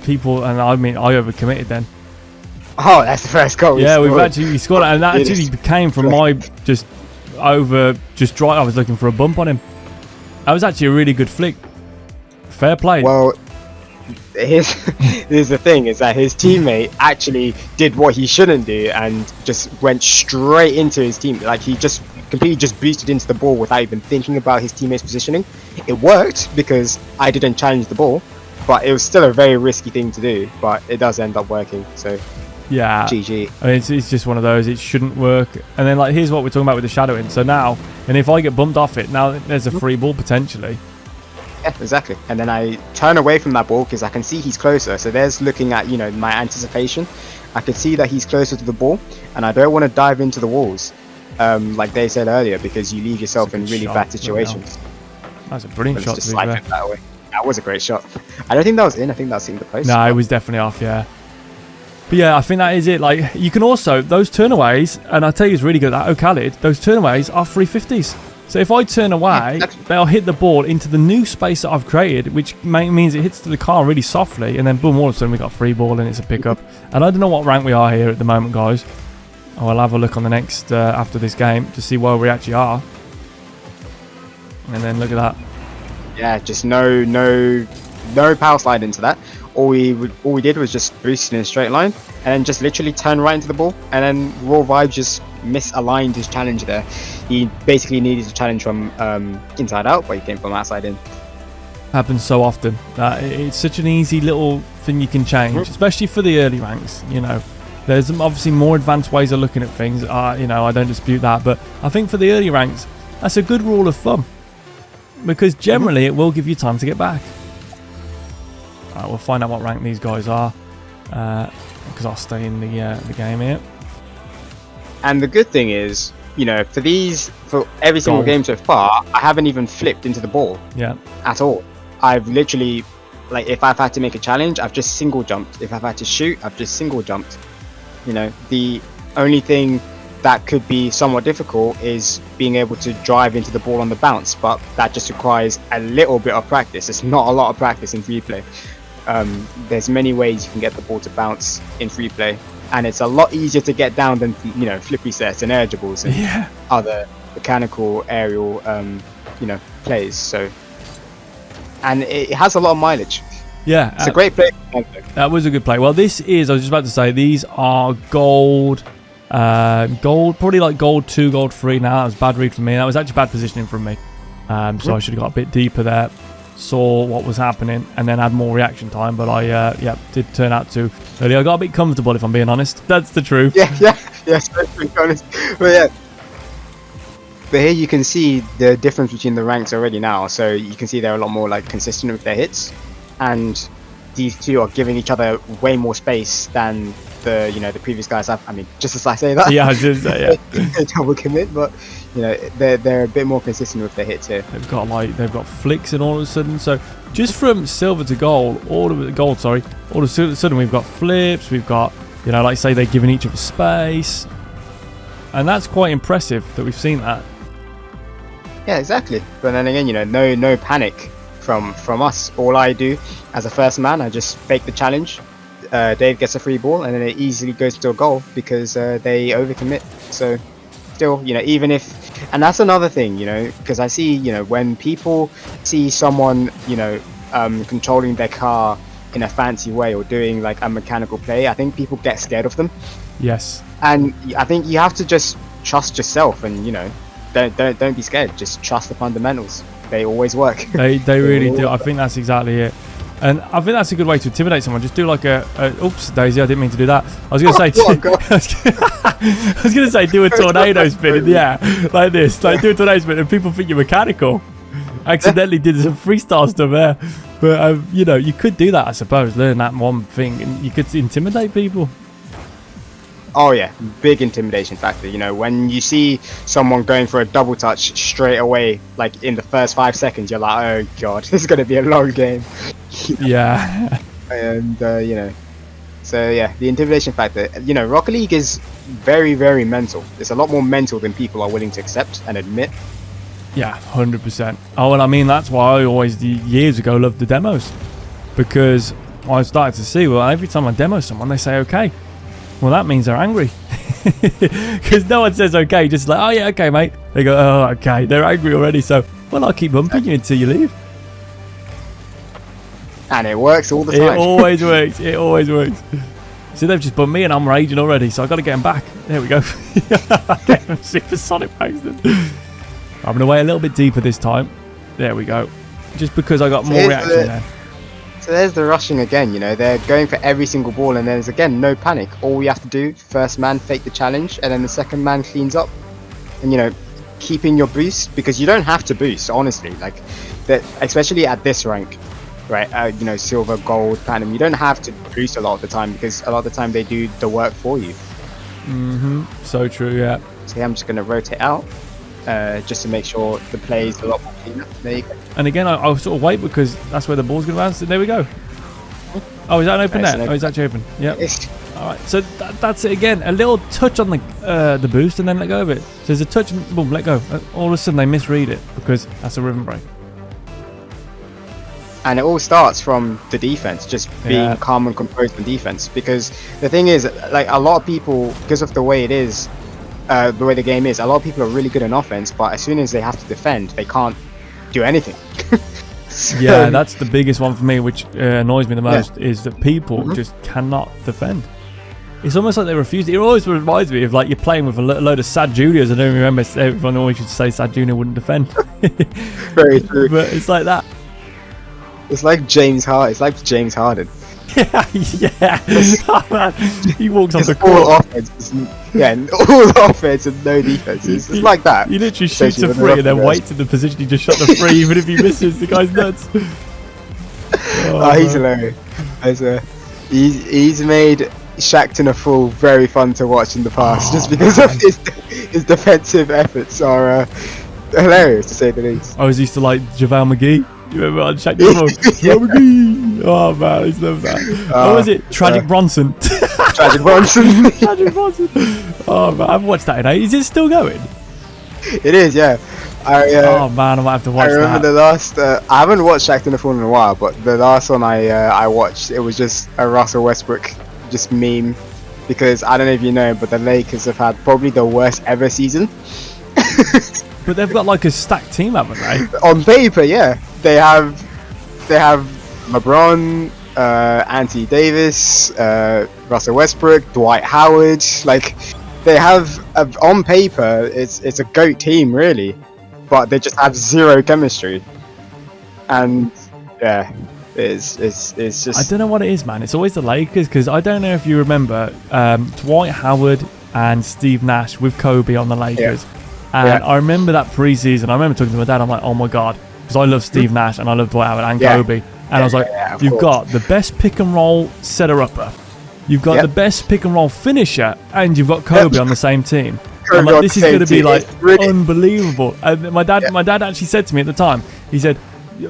Speaker 1: People, and I mean, I overcommitted then.
Speaker 2: Oh, that's the first goal.
Speaker 1: Yeah, we scored it, and that actually came from my just drive. I was looking for a bump on him. That was actually a really good flick. Fair play.
Speaker 2: Well, here's the thing, is that his teammate actually did what he shouldn't do and just went straight into his team. He just completely boosted into the ball without even thinking about his teammate's positioning. It worked because I didn't challenge the ball, but it was still a very risky thing to do, but it does end up working. So
Speaker 1: Yeah.
Speaker 2: GG.
Speaker 1: I mean, it's just one of those. It shouldn't work. And then, like, here's what we're talking about with the shadowing. So now, and if I get bumped off it, now there's a free ball potentially.
Speaker 2: Yeah, exactly. And then I turn away from that ball because I can see he's closer. So there's looking at, you know, my anticipation. I can see that he's closer to the ball, and I don't want to dive into the walls, like they said earlier, because you leave yourself in really bad situations.
Speaker 1: That's a brilliant shot.
Speaker 2: Just slide it that way. That was a great shot. I don't think that was in. I think that was in the post.
Speaker 1: No, it was definitely off. Yeah. But yeah, I think that is it. Like, you can also, those turnaways, and I tell you, it's really good. That Khalid, those turnaways are 350s. So if I turn away, they'll hit the ball into the new space that I've created, which means it hits to the car really softly, and then boom, all of a sudden we got a free ball and it's a pickup. And I don't know what rank we are here at the moment, guys. I'll have a look on the next after this game to see where we actually are. And then look at that.
Speaker 2: Yeah, just no power slide into that. All we did was just boost in a straight line, and then just literally turn right into the ball, and then Raw Vibe just misaligned his challenge there. He basically needed to challenge from inside out, but he came from outside in.
Speaker 1: Happens so often. It's such an easy little thing you can change, especially for the early ranks. You know, there's obviously more advanced ways of looking at things. You know, I don't dispute that, but I think for the early ranks, that's a good rule of thumb, because generally it will give you time to get back. Right, we'll find out what rank these guys are, because I'll stay in the game here.
Speaker 2: And the good thing is, you know, for every single game so far, I haven't even flipped into the ball.
Speaker 1: Yeah.
Speaker 2: At all. I've literally, like, if I've had to make a challenge, I've just single jumped. If I've had to shoot, I've just single jumped. You know, the only thing that could be somewhat difficult is being able to drive into the ball on the bounce, but that just requires a little bit of practice. It's not a lot of practice in free play. There's many ways you can get the ball to bounce in free play, and it's a lot easier to get down than, you know, flippy sets and air dribbles and other mechanical aerial plays. So, and it has a lot of mileage.
Speaker 1: Yeah,
Speaker 2: it's a great play.
Speaker 1: That was a good play. Well, this is, I was just about to say, these are gold, probably like gold 2, gold 3 now. That was bad read from me. That was actually bad positioning from me. So I should have got a bit deeper there, saw what was happening, and then had more reaction time. But I, did turn out to early. I got a bit comfortable, if I'm being honest. That's the truth.
Speaker 2: Yes, to be honest. But yeah. But here you can see the difference between the ranks already now. So you can see they're a lot more like consistent with their hits, and these two are giving each other way more space than the previous guys have. I mean, just as I say that. Yeah, I just say, yeah. Double commit, but you know, they're a bit more consistent with their hits here.
Speaker 1: They've got flicks and all of a sudden. So just from silver to gold, all of a sudden we've got flips. We've got, you know, like say they're giving each other space, and that's quite impressive that we've seen that.
Speaker 2: Yeah, exactly. But then again, you know, no panic from us. All I do as a first man, I just fake the challenge. Dave gets a free ball, and then it easily goes to a goal because they overcommit. So still, you know, even if, and that's another thing, you know, because I see, you know, when people see someone, you know, controlling their car in a fancy way or doing like a mechanical play, I think people get scared of them.
Speaker 1: Yes.
Speaker 2: And I think you have to just trust yourself, and you know, don't be scared. Just trust the fundamentals. They always work. They
Speaker 1: really do. I think that's exactly it. And I think that's a good way to intimidate someone. Just do like oops, Daisy, I didn't mean to do that. I was going to say, I was going to say, do a tornado spin in the air like this. Like do a tornado spin, and people think you're mechanical. Accidentally did some freestyle stuff there, but you know, you could do that. I suppose learn that one thing, and you could intimidate people.
Speaker 2: Oh yeah, big intimidation factor. You know, when you see someone going for a double touch straight away, like in the first 5 seconds, you're like, oh god, this is going to be a long game.
Speaker 1: Yeah.
Speaker 2: And you know, so yeah, the intimidation factor. You know, Rocket League is very, very mental. It's a lot more mental than people are willing to accept and admit.
Speaker 1: Yeah, 100%. Oh, and I mean, that's why I always, years ago, loved the demos, because I started to see, well, every time I demo someone, they say okay. Well, that means they're angry, because no one says okay, just like, oh yeah, okay, mate. They go, oh, okay, they're angry already, so, well, I'll keep bumping you until you leave.
Speaker 2: And it works all the time.
Speaker 1: It always works. It always works. So they've just bumped me and I'm raging already, so I've got to get them back. There we go. Get them supersonic bangs. I'm going to wait a little bit deeper this time. There we go. Just because I got more reaction there.
Speaker 2: So there's the rushing again, you know, they're going for every single ball, and there's again no panic. All you have to do, first man fake the challenge, and then the second man cleans up. And you know, keeping your boost, because you don't have to boost, honestly, like that, especially at this rank, right? You know, silver, gold, platinum, you don't have to boost a lot of the time, because a lot of the time they do the work for you.
Speaker 1: So true, yeah.
Speaker 2: So I'm just going to rotate out just to make sure the play is a lot more cleaner. There you go.
Speaker 1: And again, I'll sort of wait because that's where the ball's going to bounce. There we go. Oh, is that an open net? Oh, it's actually open. Yep. All right. So that's it again. A little touch on the boost and then let go of it. So there's a touch and boom, let go. All of a sudden they misread it because that's a rhythm break.
Speaker 2: And it all starts from the defense, just being calm and composed in defense. Because the thing is, like a lot of people, because of the way it is, the way the game is, a lot of people are really good in offense, but as soon as they have to defend, they can't do anything. So,
Speaker 1: yeah, that's the biggest one for me, which annoys me the most, is that people just cannot defend. It's almost like they refuse. It always reminds me of like you're playing with a load of sad juniors. I don't remember everyone always used to say sad junior wouldn't defend.
Speaker 2: Very true.
Speaker 1: But it's like that.
Speaker 2: It's like James Harden. It's like James Harden.
Speaker 1: Yeah. Oh, man. He walks off the
Speaker 2: all
Speaker 1: court.
Speaker 2: Offense, all offense and no defense. It's like that.
Speaker 1: He literally shoots a free and then waits in the position he just shot the free, even if he misses. The guy's nuts.
Speaker 2: He's hilarious. He's made Shackton a fool very fun to watch in the past, just because of his defensive efforts are hilarious to say the least.
Speaker 1: I was used to like JaVale McGee. You remember on Shackton? JaVale McGee. Oh man, I used to love that. What was it? Tragic Bronson.
Speaker 2: Tragic Bronson.
Speaker 1: Tragic Bronson. Oh man, I haven't watched that in ages. Is it still going?
Speaker 2: It is, yeah.
Speaker 1: Oh man, I might have to watch that.
Speaker 2: I remember the last. I haven't watched Shackton the Fool in a while, but the last one I watched, it was just a Russell Westbrook just meme, because I don't know if you know, but the Lakers have had probably the worst ever season.
Speaker 1: But they've got like a stacked team, haven't they?
Speaker 2: On paper, yeah. They have LeBron, Anthony Davis, Russell Westbrook, Dwight Howard. Like they have on paper, it's a GOAT team really, but they just have zero chemistry. And yeah, it's just.
Speaker 1: I don't know what it is, man. It's always the Lakers, because I don't know if you remember Dwight Howard and Steve Nash with Kobe on the Lakers. Yeah. And I remember that preseason. I remember talking to my dad. I'm like, oh my god, because I love Steve Nash and I love Dwight Howard and Kobe. And I was like, you've got the best pick and roll setter upper, you've got the best pick and roll finisher, and you've got Kobe on the same team. I'm like, this is going to be like unbelievable. And my dad actually said to me at the time, he said,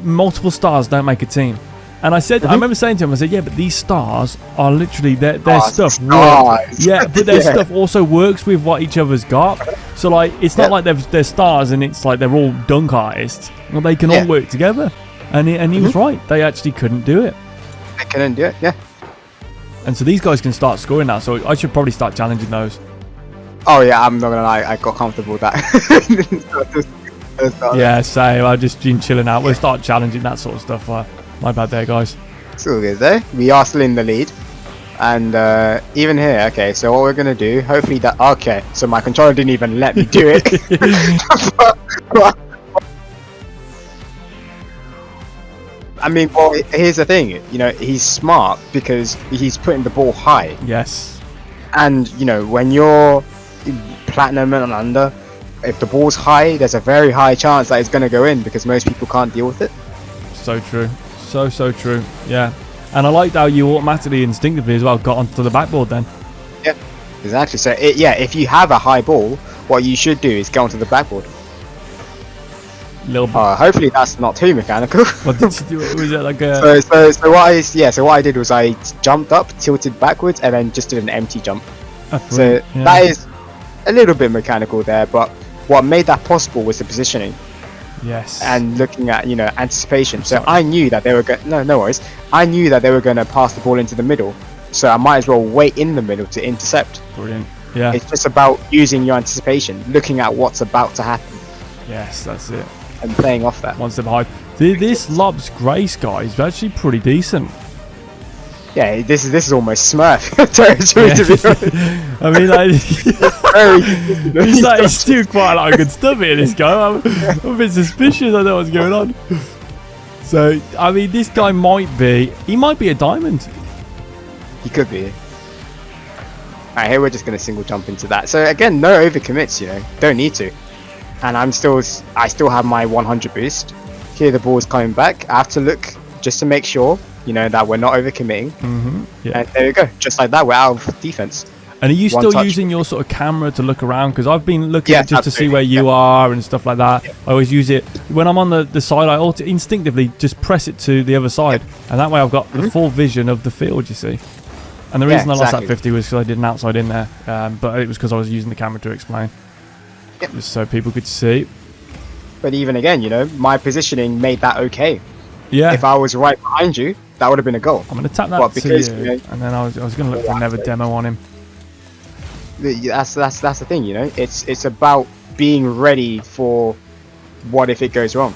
Speaker 1: multiple stars don't make a team. And I said, I remember saying to him, I said, yeah, but these stars are literally their stuff works. Yeah, but their stuff also works with what each other's got. So like, it's not like they're stars and it's like they're all dunk artists. Well, they can all work together. And he was right. They actually couldn't do it.
Speaker 2: They couldn't do it. Yeah.
Speaker 1: And so these guys can start scoring now. So I should probably start challenging those.
Speaker 2: Oh yeah, I'm not gonna lie. I got comfortable with that.
Speaker 1: Yeah, same. I've just been chilling out. We'll start challenging that sort of stuff. My bad there, guys.
Speaker 2: It's all good though. We are still in the lead. And even here, okay, so what we're going to do, hopefully that... Okay, so my controller didn't even let me do it. I mean, well, here's the thing. You know, he's smart because he's putting the ball high.
Speaker 1: Yes.
Speaker 2: And, you know, when you're platinum and under, if the ball's high, there's a very high chance that it's going to go in because most people can't deal with it.
Speaker 1: So true. So true. Yeah. And I liked how you automatically, instinctively as well, got onto the backboard then.
Speaker 2: Yeah, exactly. So, if you have a high ball, what you should do is go onto the backboard.
Speaker 1: Little bit.
Speaker 2: Hopefully that's not too mechanical.
Speaker 1: What did you do? Was it like a...
Speaker 2: So what I did was I jumped up, tilted backwards, and then just did an empty jump. So that is a little bit mechanical there, but what made that possible was the positioning.
Speaker 1: Yes.
Speaker 2: And looking at, anticipation. So I knew that they were going... No worries. I knew that they were going to pass the ball into the middle. So I might as well wait in the middle to intercept.
Speaker 1: Brilliant. Yeah.
Speaker 2: It's just about using your anticipation, looking at what's about to happen.
Speaker 1: Yes, that's it.
Speaker 2: And playing off that.
Speaker 1: One step behind. This Lob's Grace guy is actually pretty decent.
Speaker 2: Yeah, this is almost Smurf territory, to be honest.
Speaker 1: I mean, like, he's still quite a lot of good stuff here, this guy. I'm a bit suspicious. I don't know what's going on. So, I mean, this guy might be a diamond.
Speaker 2: He could be. Alright, here we're just going to single jump into that. So again, no overcommits, you know, don't need to. And I still have my 100 boost. Here the ball's coming back. I have to look just to make sure, you know, that we're not overcommitting.
Speaker 1: Yeah.
Speaker 2: And there we go, just like that, we're out of defense.
Speaker 1: And are you still using your sort of camera to look around? Because I've been looking at just to see where you are and stuff like that. I always use it when I'm on the side. I instinctively just press it to the other side, and that way I've got the full vision of the field. You see. And the reason I lost that 50 was because I did an outside in there, but it was because I was using the camera to explain, just so people could see.
Speaker 2: But even again, you know, my positioning made that okay.
Speaker 1: Yeah.
Speaker 2: If I was right behind you, that would have been a goal.
Speaker 1: I'm going to tap that to you, and then I was going to look for another demo on him.
Speaker 2: That's the thing, you know. It's about being ready for what if it goes wrong,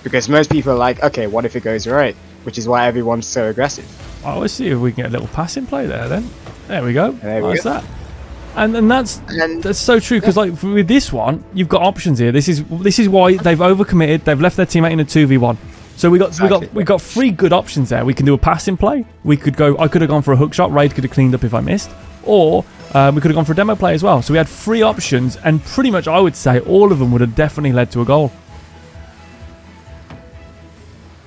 Speaker 2: because most people are like, okay, what if it goes right, which is why everyone's so aggressive.
Speaker 1: Oh, let's see if we can get a little passing play there. Then there we go.
Speaker 2: That's
Speaker 1: that. And that's so true, because like with this one, you've got options here. This is why they've overcommitted. They've left their teammate in a 2v1. So we got three good options there. We can do a passing play. I could have gone for a hook shot. Raid could have cleaned up if I missed, or we could have gone for a demo play as well. So we had three options, and pretty much I would say all of them would have definitely led to a goal.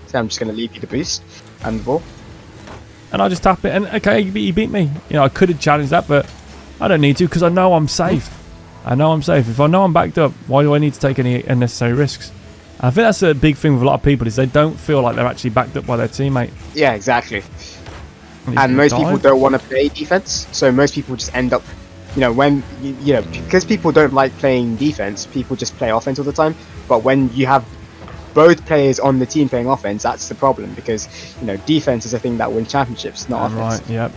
Speaker 2: So I'm just going to leave you the boost and the ball.
Speaker 1: And I just tap it, and okay, he beat me. You know, I could have challenged that, but I don't need to, because I know I'm safe. If I know I'm backed up, why do I need to take any unnecessary risks? And I think that's a big thing with a lot of people, is they don't feel like they're actually backed up by their teammate.
Speaker 2: Yeah, exactly. And most people don't want to play defense, so most people just end up, you know, because people don't like playing defense, people just play offense all the time. But when you have both players on the team playing offense, that's the problem, because, you know, defense is a thing that wins championships, not offense.
Speaker 1: Right, yep.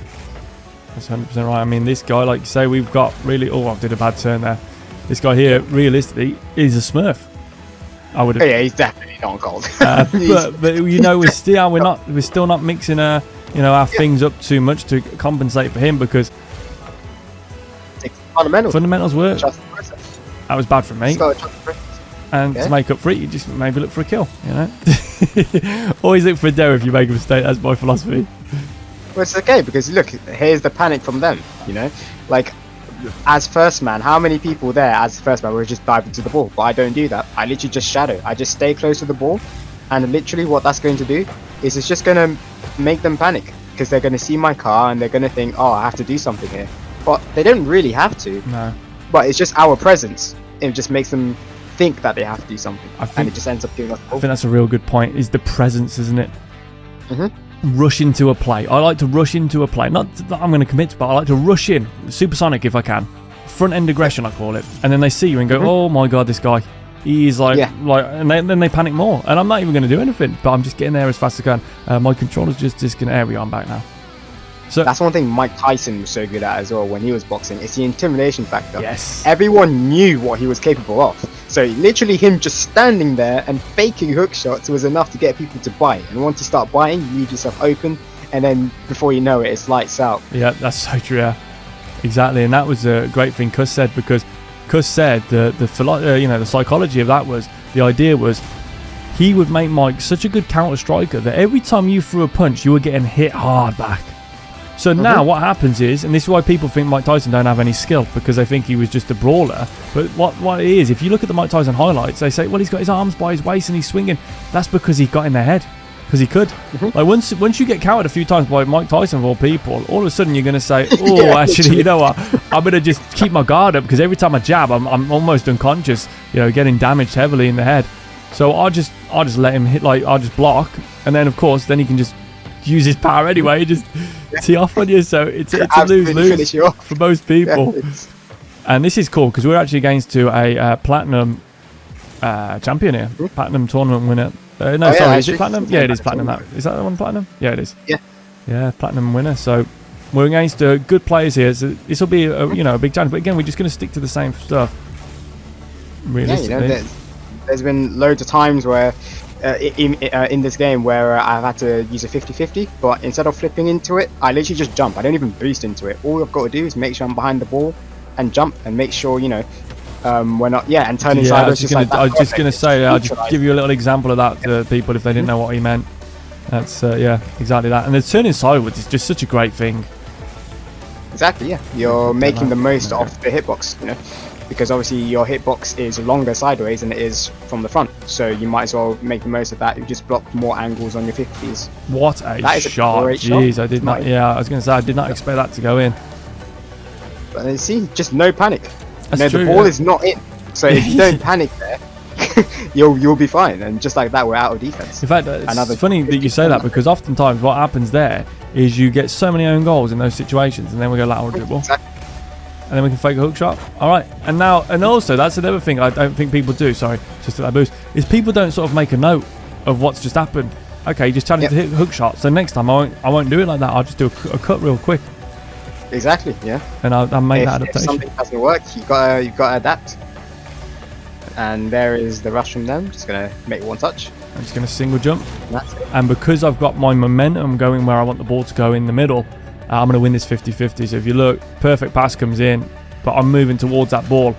Speaker 1: That's 100% right. I mean, this guy, like you say, we've got really... Oh, I did a bad turn there. This guy here, realistically, is a smurf. I would have...
Speaker 2: Yeah, he's definitely not gold.
Speaker 1: but you know, we're still not mixing our things up too much to compensate for him, because fundamentals work. That was bad for me. And to make up for it, you just maybe look for a kill, you know. Always look for a dare if you make a mistake. That's my philosophy.
Speaker 2: Well, it's okay, because look, here's the panic from them, you know. Like, as first man, how many people there as first man would just dive into the ball? But I don't do that. I literally just shadow. I just stay close to the ball, and literally what that's going to do is it's just going to make them panic, because they're going to see my car and they're going to think, oh, I have to do something here. But they don't really have to.
Speaker 1: No.
Speaker 2: But it's just our presence. It just makes them think that they have to do something, and it just ends up giving us. I
Speaker 1: think that's a real good point. Is the presence, isn't it?
Speaker 2: Mm-hmm.
Speaker 1: Rush into a play. I like to rush into a play. Not that I'm going to commit, but I like to rush in, supersonic if I can. Front end aggression, I call it. And then they see you and go, "Oh my god, this guy." He's like, and then they panic more. And I'm not even going to do anything, but I'm just getting there as fast as I can. My controller's just disconnected. There we are, I'm back now. So
Speaker 2: that's one thing Mike Tyson was so good at as well when he was boxing. It's the intimidation factor.
Speaker 1: Yes.
Speaker 2: Everyone knew what he was capable of. So literally him just standing there and faking hook shots was enough to get people to bite. And once you start biting, you leave yourself open, and then before you know it, it's lights out.
Speaker 1: Yeah, that's so true. Yeah. Exactly, and that was a great thing Cuss said, because Cuss said the psychology of that was, the idea was, he would make Mike such a good counter striker that every time you threw a punch, you were getting hit hard back. So now what happens is, and this is why people think Mike Tyson don't have any skill, because they think he was just a brawler. But what it is, if you look at the Mike Tyson highlights, they say, well, he's got his arms by his waist and he's swinging. That's because he got in their head, because he could. Like once you get countered a few times by Mike Tyson of all people, all of a sudden you're going to say, oh, actually, you know what? I'm going to just keep my guard up, because every time I jab, I'm almost unconscious, you know, getting damaged heavily in the head. So I'll just let him hit, like I'll just block, and then of course then he can just use his power anyway, just tee off on you. So it's a lose-lose for most people. And this is cool, because we're actually against a platinum champion here, platinum tournament winner. Is it platinum? Yeah, it is platinum. Is that the one platinum? Yeah, it is. Yeah, platinum winner. So we're against good players here. So this will be a big challenge. But again, we're just going to stick to the same stuff. Realistically.
Speaker 2: Yeah, there's been loads of times where in this game where I've had to use a 50-50, but instead of flipping into it, I literally just jump. I don't even boost into it. All I've got to do is make sure I'm behind the ball and jump, and make sure, you know, and turning
Speaker 1: Yeah,
Speaker 2: sideways.
Speaker 1: I was just gonna say, I'll just give you a little example of that to people if they didn't know what he meant. That's yeah, exactly that. And the turning sideways is just such a great thing.
Speaker 2: Exactly, yeah. You're making the most of the hitbox, you know, because obviously your hitbox is longer sideways than it is from the front. So you might as well make the most of that. You just block more angles on your 50s.
Speaker 1: What a shot! Jeez, I did not. Yeah, I was gonna say I did not expect that to go in.
Speaker 2: But see, just no panic.
Speaker 1: That's true,
Speaker 2: the ball is not in. So if you don't panic there, you'll be fine. And just like that, we're out of defense.
Speaker 1: In fact, it's funny that you say that because oftentimes what happens there is you get so many own goals in those situations, and then we go lateral dribble, and then we can fake a hook shot. All right, and also that's another thing I don't think people do. Sorry, just that boost is people don't sort of make a note of what's just happened. Okay, just challenge to hit hook shot. So next time I won't do it like that. I'll just do a cut real quick.
Speaker 2: Exactly, yeah.
Speaker 1: And I'll make that adaptation.
Speaker 2: If something doesn't work, you've got to adapt. And there is the rush from them. Just gonna make one touch.
Speaker 1: I'm just gonna single jump.
Speaker 2: That's it.
Speaker 1: And because I've got my momentum going where I want the ball to go in the middle, I'm gonna win this 50-50. So if you look, perfect pass comes in, but I'm moving towards that ball,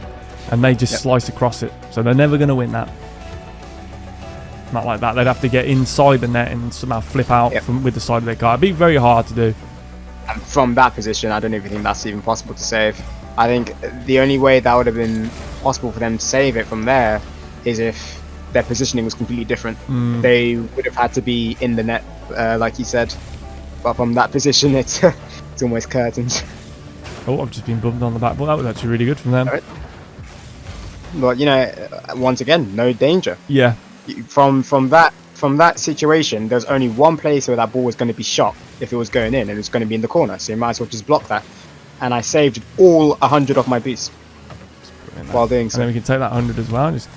Speaker 1: and they just slice across it. So they're never gonna win that. Not like that. They'd have to get inside the net and somehow flip out with the side of their car. It'd be very hard to do.
Speaker 2: And from that position, I don't even think that's even possible to save. I think the only way that would have been possible for them to save it from there is if their positioning was completely different. They would have had to be in the net, like you said. But from that position, it's almost curtains.
Speaker 1: Oh, I've just been bumped on the back. Well, that was actually really good from them.
Speaker 2: Right. But you know, once again, no danger.
Speaker 1: Yeah.
Speaker 2: From that situation, there's only one place where that ball was going to be shot if it was going in, and it's going to be in the corner. So you might as well just block that. And I saved all 100 of my boosts while doing so.
Speaker 1: And then we can take that 100 as well, just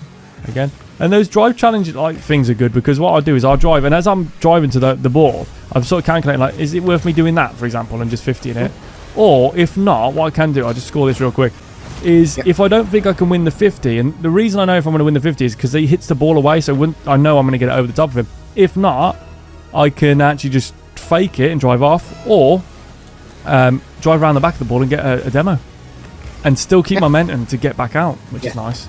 Speaker 1: again. And those drive challenge like things are good because what I'll do is I'll drive, and as I'm driving to the ball, I'm sort of calculating like, is it worth me doing that, for example, and just 50 in it? Or if not, what I can do, I'll just score this real quick, is if I don't think I can win the 50, and the reason I know if I'm going to win the 50 is because he hits the ball away, so I know I'm going to get it over the top of him. If not, I can actually just fake it and drive off, or drive around the back of the ball and get a demo and still keep momentum to get back out, which is nice.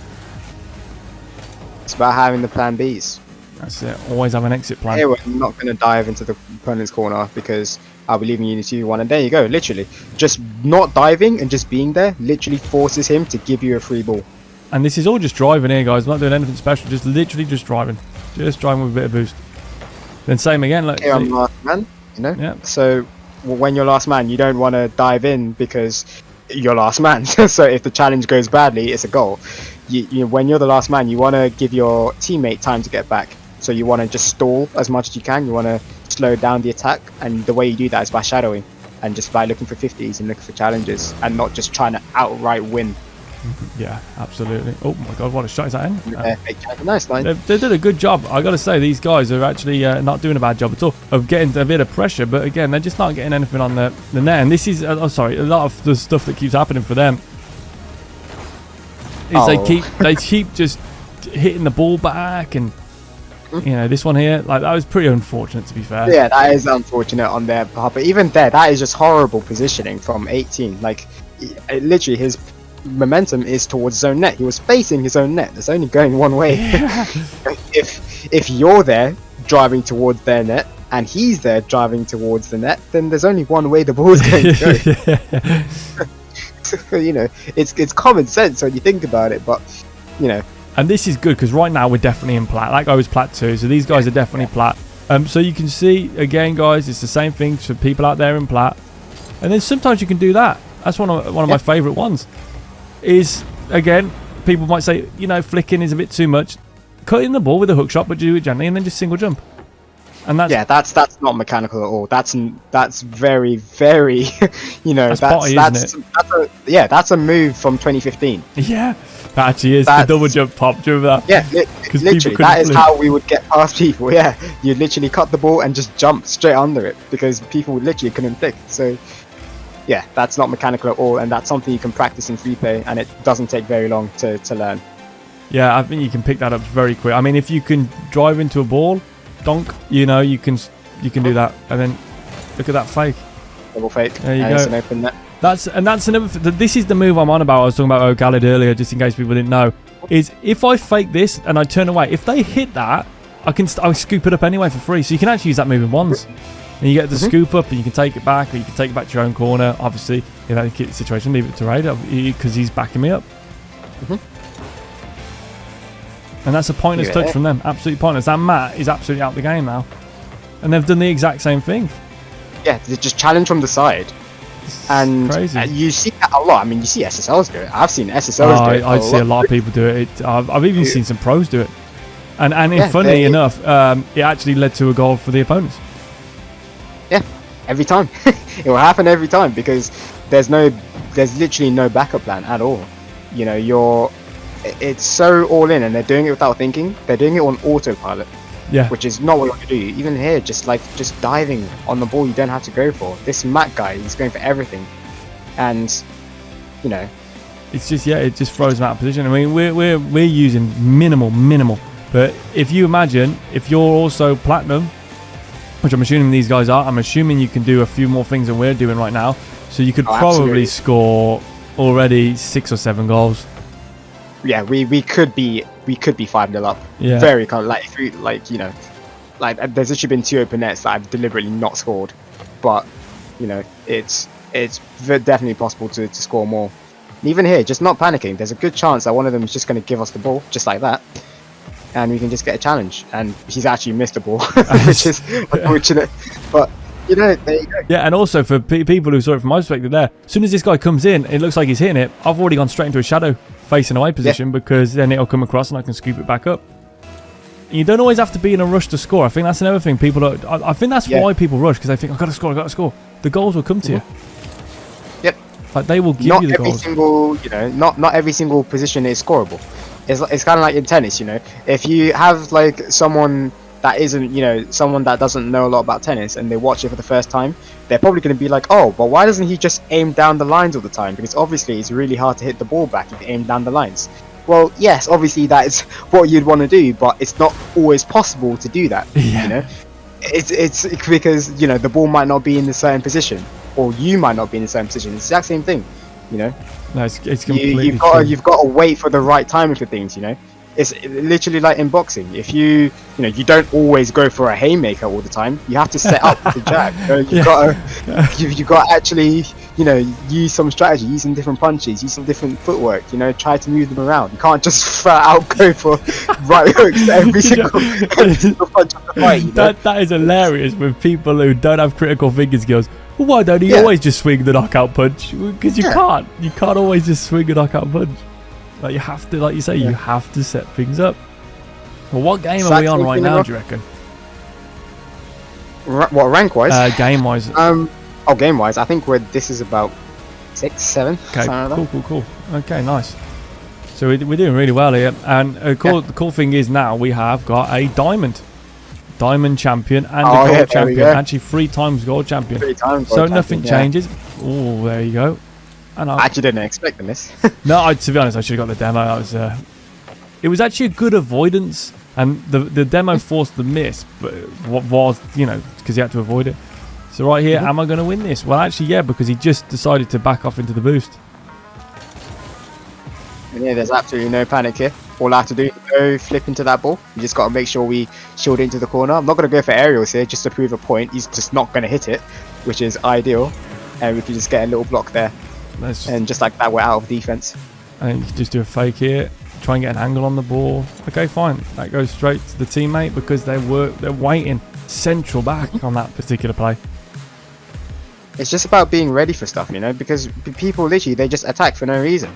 Speaker 2: It's about having the plan Bs.
Speaker 1: That's it. Always have an exit plan.
Speaker 2: Here we're not going to dive into the opponent's corner because I'll be leaving you in 2-1, and there you go. Literally, just not diving and just being there literally forces him to give you a free ball.
Speaker 1: And this is all just driving here, guys. I'm not doing anything special. Just literally just driving with a bit of boost. Then same again. Look,
Speaker 2: here I'm last man. You know.
Speaker 1: Yeah.
Speaker 2: So when you're last man, you don't want to dive in because you're last man. So if the challenge goes badly, it's a goal. When you're the last man, you want to give your teammate time to get back. So you want to just stall as much as you can. You want to slow down the attack, and the way you do that is by shadowing and just by looking for 50s and looking for challenges, and not just trying to outright win.
Speaker 1: Yeah, absolutely. Oh my god, what a shot is that in?
Speaker 2: Nice line.
Speaker 1: They did a good job. I got to say, these guys are actually not doing a bad job at all of getting a bit of pressure, but again, they're just not getting anything on the net. And this is, oh sorry, a lot of the stuff that keeps happening for them is they keep just hitting the ball back, and you know, this one here, like, that was pretty unfortunate, to be fair.
Speaker 2: Yeah, that is unfortunate on their part, but even there, that is just horrible positioning from 18. Like, literally, his momentum is towards his own net. He was facing his own net. It's only going one way. Yeah. If you're there driving towards their net and he's there driving towards the net, then there's only one way the ball's going to go. You know, it's common sense when you think about it, but you know.
Speaker 1: And this is good because right now we're definitely in plat. That guy was plat 2, so these guys are definitely plat. So you can see again, guys, it's the same thing for people out there in plat. And then sometimes you can do that. That's one of my favourite ones. Is again, people might say, you know, flicking is a bit too much. Cut in the ball with a hook shot, but do it gently, and then just single jump. And
Speaker 2: that's not mechanical at all. That's very, very, you know, that's a move from 2015.
Speaker 1: Yeah, that actually is the double jump pop. Do you remember that?
Speaker 2: Yeah, literally, that is how we would get past people. Yeah, you'd literally cut the ball and just jump straight under it because people literally couldn't flick. So, yeah, that's not mechanical at all, and that's something you can practice in free play, and it doesn't take very long to learn.
Speaker 1: Yeah, I think you can pick that up very quick. I mean, if you can drive into a ball, donk, you know, you can do that, and then look at that fake.
Speaker 2: Double fake.
Speaker 1: There you go.
Speaker 2: It's an open net.
Speaker 1: That's another. This is the move I'm on about. I was talking about O'Gallid earlier, just in case people didn't know. Is if I fake this and I turn away, if they hit that, I scoop it up anyway for free. So you can actually use that move in ones. And you get the scoop up and you can take it back, or you can take it back to your own corner. Obviously, in that situation, leave it to Raid because he's backing me up. And that's a pointless touch from them. Absolutely pointless. That Matt is absolutely out the game now. And they've done the exact same thing. Yeah,
Speaker 2: they just challenge from the side. And
Speaker 1: crazy.
Speaker 2: You see that a lot. I mean, you see SSLs do it. I've seen SSLs do it.
Speaker 1: I see a lot of people do it. I've even seen some pros do it. And funnily enough, it actually led to a goal for the opponents.
Speaker 2: Yeah, every time. It will happen every time because there's literally no backup plan at all. You know, it's so all in, and they're doing it without thinking. They're doing it on autopilot.
Speaker 1: Yeah.
Speaker 2: Which is not what you want to do. Even here, just diving on the ball you don't have to go for. This Matt guy, he's going for everything. And, you know.
Speaker 1: It's just, it just throws them out of position. I mean, we're using minimal. But if you imagine, if you're also platinum, which I'm assuming these guys are, I'm assuming you can do a few more things than we're doing right now. So you could probably score already 6 or 7 goals.
Speaker 2: Yeah, we could be 5-0 up.
Speaker 1: Yeah.
Speaker 2: Very kind of there's actually been 2 open nets that I've deliberately not scored, but you know it's definitely possible to score more. And even here, just not panicking. There's a good chance that one of them is just going to give us the ball just like that, and we can just get a challenge. And he's actually missed the ball, which is unfortunate. But you know, there you go.
Speaker 1: Yeah, and also for people who saw it from my perspective there, as soon as this guy comes in, it looks like he's hitting it. I've already gone straight into a shadow facing away position because then it'll come across and I can scoop it back up. You don't always have to be in a rush to score. I think that's another thing people don't. I think that's why people rush, because they think, I've got to score. The goals will come to you.
Speaker 2: Yep.
Speaker 1: Like they will give you the goals.
Speaker 2: Not every single position is scoreable. It's kind of like in tennis, you know. If you have like someone that isn't, someone that doesn't know a lot about tennis and they watch it for the first time, they're probably going to be like, oh, but why doesn't he just aim down the lines all the time? Because obviously it's really hard to hit the ball back if you aim down the lines. Well, yes, obviously that is what you'd want to do, but it's not always possible to do that.
Speaker 1: Yeah.
Speaker 2: You know, it's because the ball might not be in the certain position, or you might not be in the certain position. It's the exact same thing. No,
Speaker 1: it's completely
Speaker 2: you've got to wait for the right timing for things. It's literally like in boxing. If you don't always go for a haymaker all the time. You have to set up the jab. You've got to actually use some strategy, use some different punches, use some different footwork. Try to move them around. You can't just flat out go for right hooks every single punch of the fight.
Speaker 1: That is hilarious with people who don't have critical thinking skills. Well, why don't you always just swing the knockout punch? Because you can't. You can't always just swing a knockout punch. Like you have to, like you say, you have to set things up. Well, what game are we on right now, do you reckon?
Speaker 2: What, rank-wise?
Speaker 1: Game-wise.
Speaker 2: Game-wise, I think this is about 6, 7.
Speaker 1: Okay, cool. Okay, nice. So we're doing really well here. And the cool thing is now we have got a diamond champion and a gold champion. Actually, 3 times gold champion.
Speaker 2: 3 times
Speaker 1: gold champion, nothing changes. Oh, there you go. And
Speaker 2: I actually didn't expect this.
Speaker 1: No, to be honest, I should have got the demo. It was actually a good avoidance, and the demo forced the miss, but what was, because he had to avoid it. So right here, am I going to win this? Well, actually, yeah, because he just decided to back off into the boost.
Speaker 2: Yeah, there's absolutely no panic here. All I have to do is go flip into that ball. You just got to make sure we shield it into the corner. I'm not going to go for aerials here just to prove a point. He's just not going to hit it, which is ideal. And we can just get a little block there. And just like that, we're out of defense.
Speaker 1: And you can just do a fake here, try and get an angle on the ball. Okay, fine. That goes straight to the teammate because they're waiting central back on that particular play.
Speaker 2: It's just about being ready for stuff, because people literally they just attack for no reason.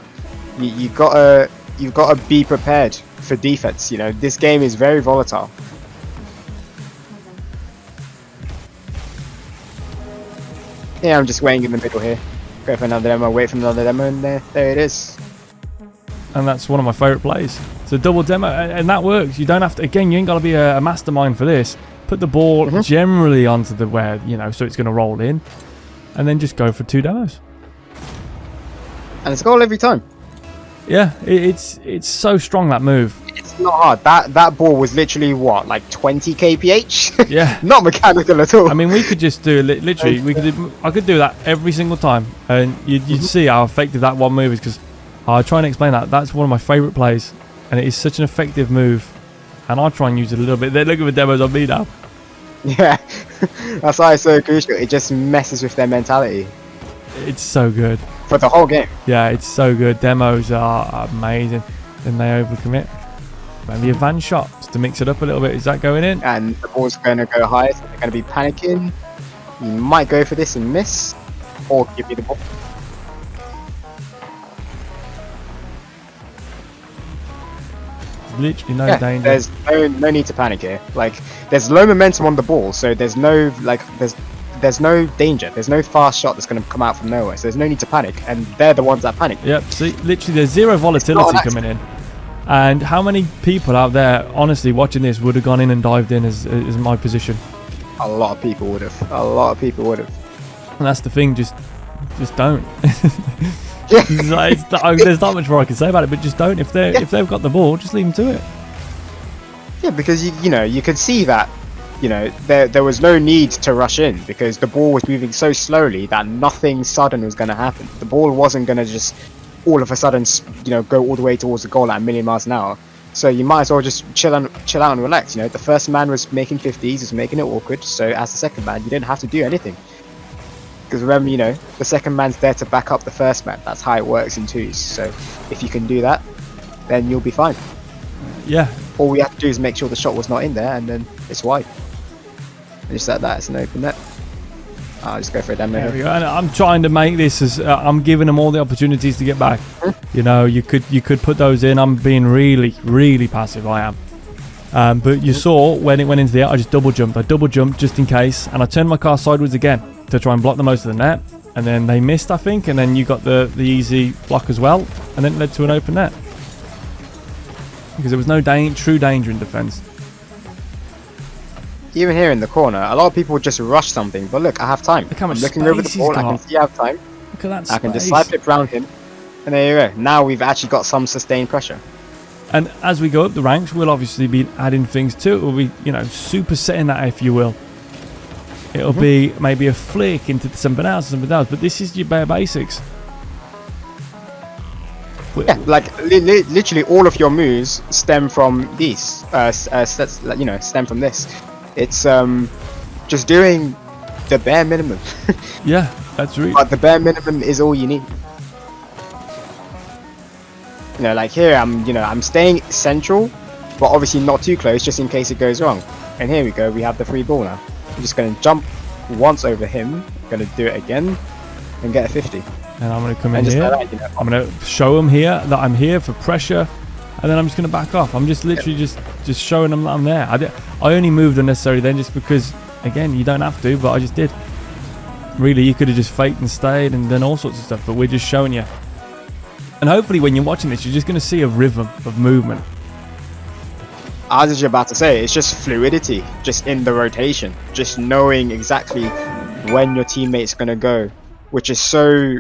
Speaker 2: You've got to be prepared for defense. This game is very volatile. Yeah, I'm just waiting in the middle here. Go for another demo, wait for another demo, and there it is.
Speaker 1: And that's one of my favourite plays. It's a double demo, and that works. You don't have to. Again, you ain't got to be a mastermind for this. Put the ball generally onto the so it's going to roll in, and then just go for 2 demos.
Speaker 2: And it's a goal every time.
Speaker 1: Yeah, it's so strong, that move.
Speaker 2: It's not hard. That ball was literally what, like 20 kph?
Speaker 1: Yeah.
Speaker 2: Not mechanical at all.
Speaker 1: I mean, we could just do literally. I could do that every single time, and you'd see how effective that one move is. Because I'll try and explain that. That's one of my favourite plays, and it is such an effective move. And I'll try and use it a little bit. They're looking for demos on me now.
Speaker 2: Yeah, that's why it's so crucial. It just messes with their mentality.
Speaker 1: It's so good
Speaker 2: for the whole game.
Speaker 1: Yeah, it's so good. Demos are amazing. Then they overcommit. Maybe a van shot just to mix it up a little bit. Is that going in?
Speaker 2: And the ball's going to go high, so they're going to be panicking. You might go for this and miss, or give you the ball.
Speaker 1: Literally no danger.
Speaker 2: There's no need to panic here. Like, there's low momentum on the ball, so there's no there's no danger. There's no fast shot that's going to come out from nowhere. So there's no need to panic, and they're the ones that panic.
Speaker 1: Yep. See, literally, there's zero volatility coming in. And how many people out there, honestly, watching this would have gone in and dived in as my position?
Speaker 2: A lot of people would have. A lot of people would have.
Speaker 1: And that's the thing. Just don't.
Speaker 2: Yeah.
Speaker 1: There's not much more I can say about it, but just don't. If they've got the ball, just leave them to it.
Speaker 2: Yeah, because you could see that, there was no need to rush in because the ball was moving so slowly that nothing sudden was going to happen. The ball wasn't going to just all of a sudden, go all the way towards the goal at 1,000,000 miles an hour. So you might as well just chill out and relax. The first man was making 50s, was making it awkward. So as the second man, you didn't have to do anything. Because remember, the second man's there to back up the first man. That's how it works in twos. So if you can do that, then you'll be fine.
Speaker 1: Yeah.
Speaker 2: All we have to do is make sure the shot was not in there, and then it's wide. And just like that, it's an open net. I'll just go for a demo.
Speaker 1: There we go. And I'm trying to make this as I'm giving them all the opportunities to get back. You could put those in. I'm being really, really passive. I am. But you saw when it went into the air, I just double jumped. I double jumped just in case, and I turned my car sideways again to try and block the most of the net. And then they missed, I think, and then you got the easy block as well, and then it led to an open net because there was no true danger in defence.
Speaker 2: Even here in the corner, a lot of people just rush something, but look, I have time.
Speaker 1: Look how much
Speaker 2: I'm looking over the ball, I can see I have time.
Speaker 1: Look at that
Speaker 2: I can just slide it around him, and there you go. Now we've actually got some sustained pressure.
Speaker 1: And as we go up the ranks, we'll obviously be adding things to it. We'll be, supersetting that, if you will. It'll be maybe a flick into something else, but this is your bare basics.
Speaker 2: Yeah, like literally all of your moves stem from these. Stem from this. It's just doing the bare minimum.
Speaker 1: Yeah, that's right.
Speaker 2: But the bare minimum is all you need. Like here, I'm staying central, but obviously not too close, just in case it goes wrong. And here we go. We have the free ball now. I'm just going to jump once over him. Going to do it again and get a 50.
Speaker 1: And I'm going to come in here. Like that, I'm going to show them here that I'm here for pressure, and then I'm just going to back off. I'm just literally just showing them that I'm there. I only moved unnecessarily then just because, again, you don't have to, but I just did. Really, you could have just faked and stayed and done all sorts of stuff, but we're just showing you. And hopefully when you're watching this, you're just going to see a rhythm of movement.
Speaker 2: As I was about to say, it's just fluidity, just in the rotation, just knowing exactly when your teammate's going to go, which is so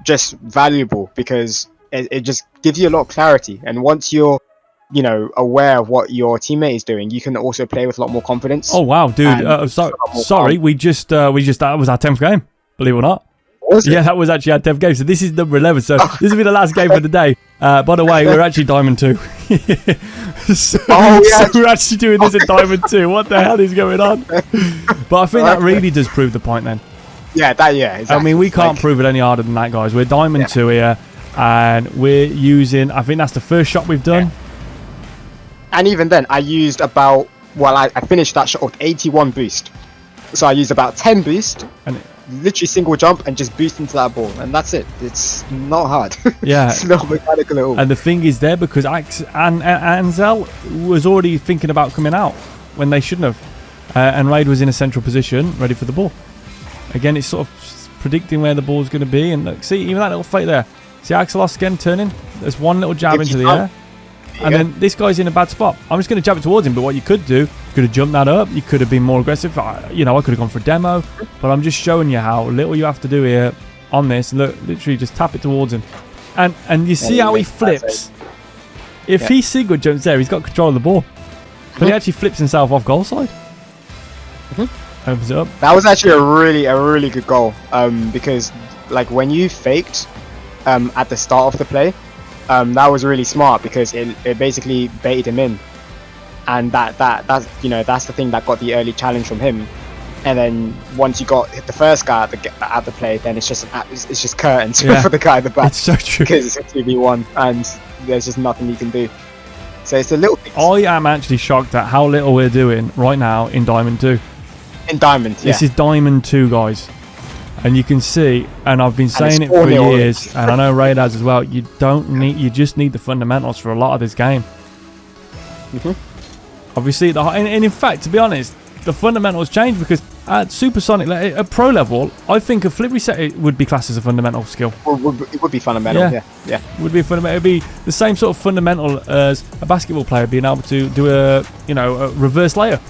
Speaker 2: just valuable because it just gives you a lot of clarity. And once you're aware of what your teammate is doing, you can also play with a lot more confidence.
Speaker 1: Oh wow, dude! Sorry, we just that was our 10th game. Believe it or not.
Speaker 2: Was it?
Speaker 1: Yeah, that was actually our 10th game. So this is number 11. So this will be the last game for the day. By the way, we're actually Diamond 2. so we're actually doing this at Diamond 2. What the hell is going on? But I think that really does prove the point then.
Speaker 2: Yeah, exactly.
Speaker 1: I mean, we can't prove it any harder than that, guys. We're Diamond 2 here, and we're using, I think that's the first shot we've done.
Speaker 2: Yeah. And even then, I used about, I finished that shot with 81 boost. So I used about 10 boost, and literally single jump and just boost into that ball. And that's it. It's not hard.
Speaker 1: Yeah.
Speaker 2: It's not mechanical at all.
Speaker 1: And the thing is there, because Ansel was already thinking about coming out when they shouldn't have. And Raid was in a central position, ready for the ball. Again, it's sort of predicting where the ball's going to be. And look, see, even that little fake there. See Axelos again turning? There's one little jab into the air. And then this guy's in a bad spot. I'm just going to jab it towards him. But what you could do, you could have jumped that up. You could have been more aggressive. I could have gone for a demo. But I'm just showing you how little you have to do here on this. Look, literally just tap it towards him. And you see how he flips. If he single jumps there, he's got control of the ball. But he actually flips himself off goal side. Opens it up.
Speaker 2: That was actually a really good goal. Because like when you faked at the start of the play, that was really smart because it basically baited him in, and that's the thing that got the early challenge from him. And then once you hit the first guy at the play, then it's just curtains for the guy at the back.
Speaker 1: It's so true
Speaker 2: because it's a 2v1 and there's just nothing you can do. So it's a little thing.
Speaker 1: I am actually shocked at how little we're doing right now in Diamond 2.
Speaker 2: In Diamond, yeah.
Speaker 1: This is Diamond 2, guys. And you can see, and I've been saying it for years, and I know Ray has as well, you just need the fundamentals for a lot of this game. Obviously, and in fact, to be honest, the fundamentals change because at Supersonic, like, at pro level, I think a flip reset would be classed as a fundamental skill.
Speaker 2: It would be fundamental, yeah.
Speaker 1: Would be fundamental. It would be the same sort of fundamental as a basketball player being able to do a reverse layup.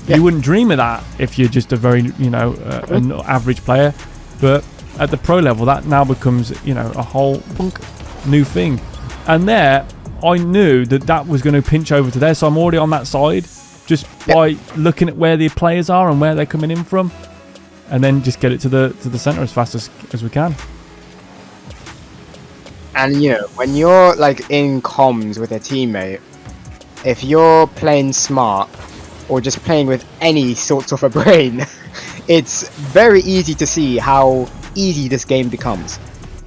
Speaker 1: You wouldn't dream of that if you're just a very, an average player. But at the pro level, that now becomes, a whole new thing. And there, I knew that was going to pinch over to there, so I'm already on that side. Just by looking at where the players are and where they're coming in from, and then just get it to the center as fast as we can.
Speaker 2: And when you're like in comms with a teammate, if you're playing smart or just playing with any sorts of a brain, it's very easy to see how easy this game becomes.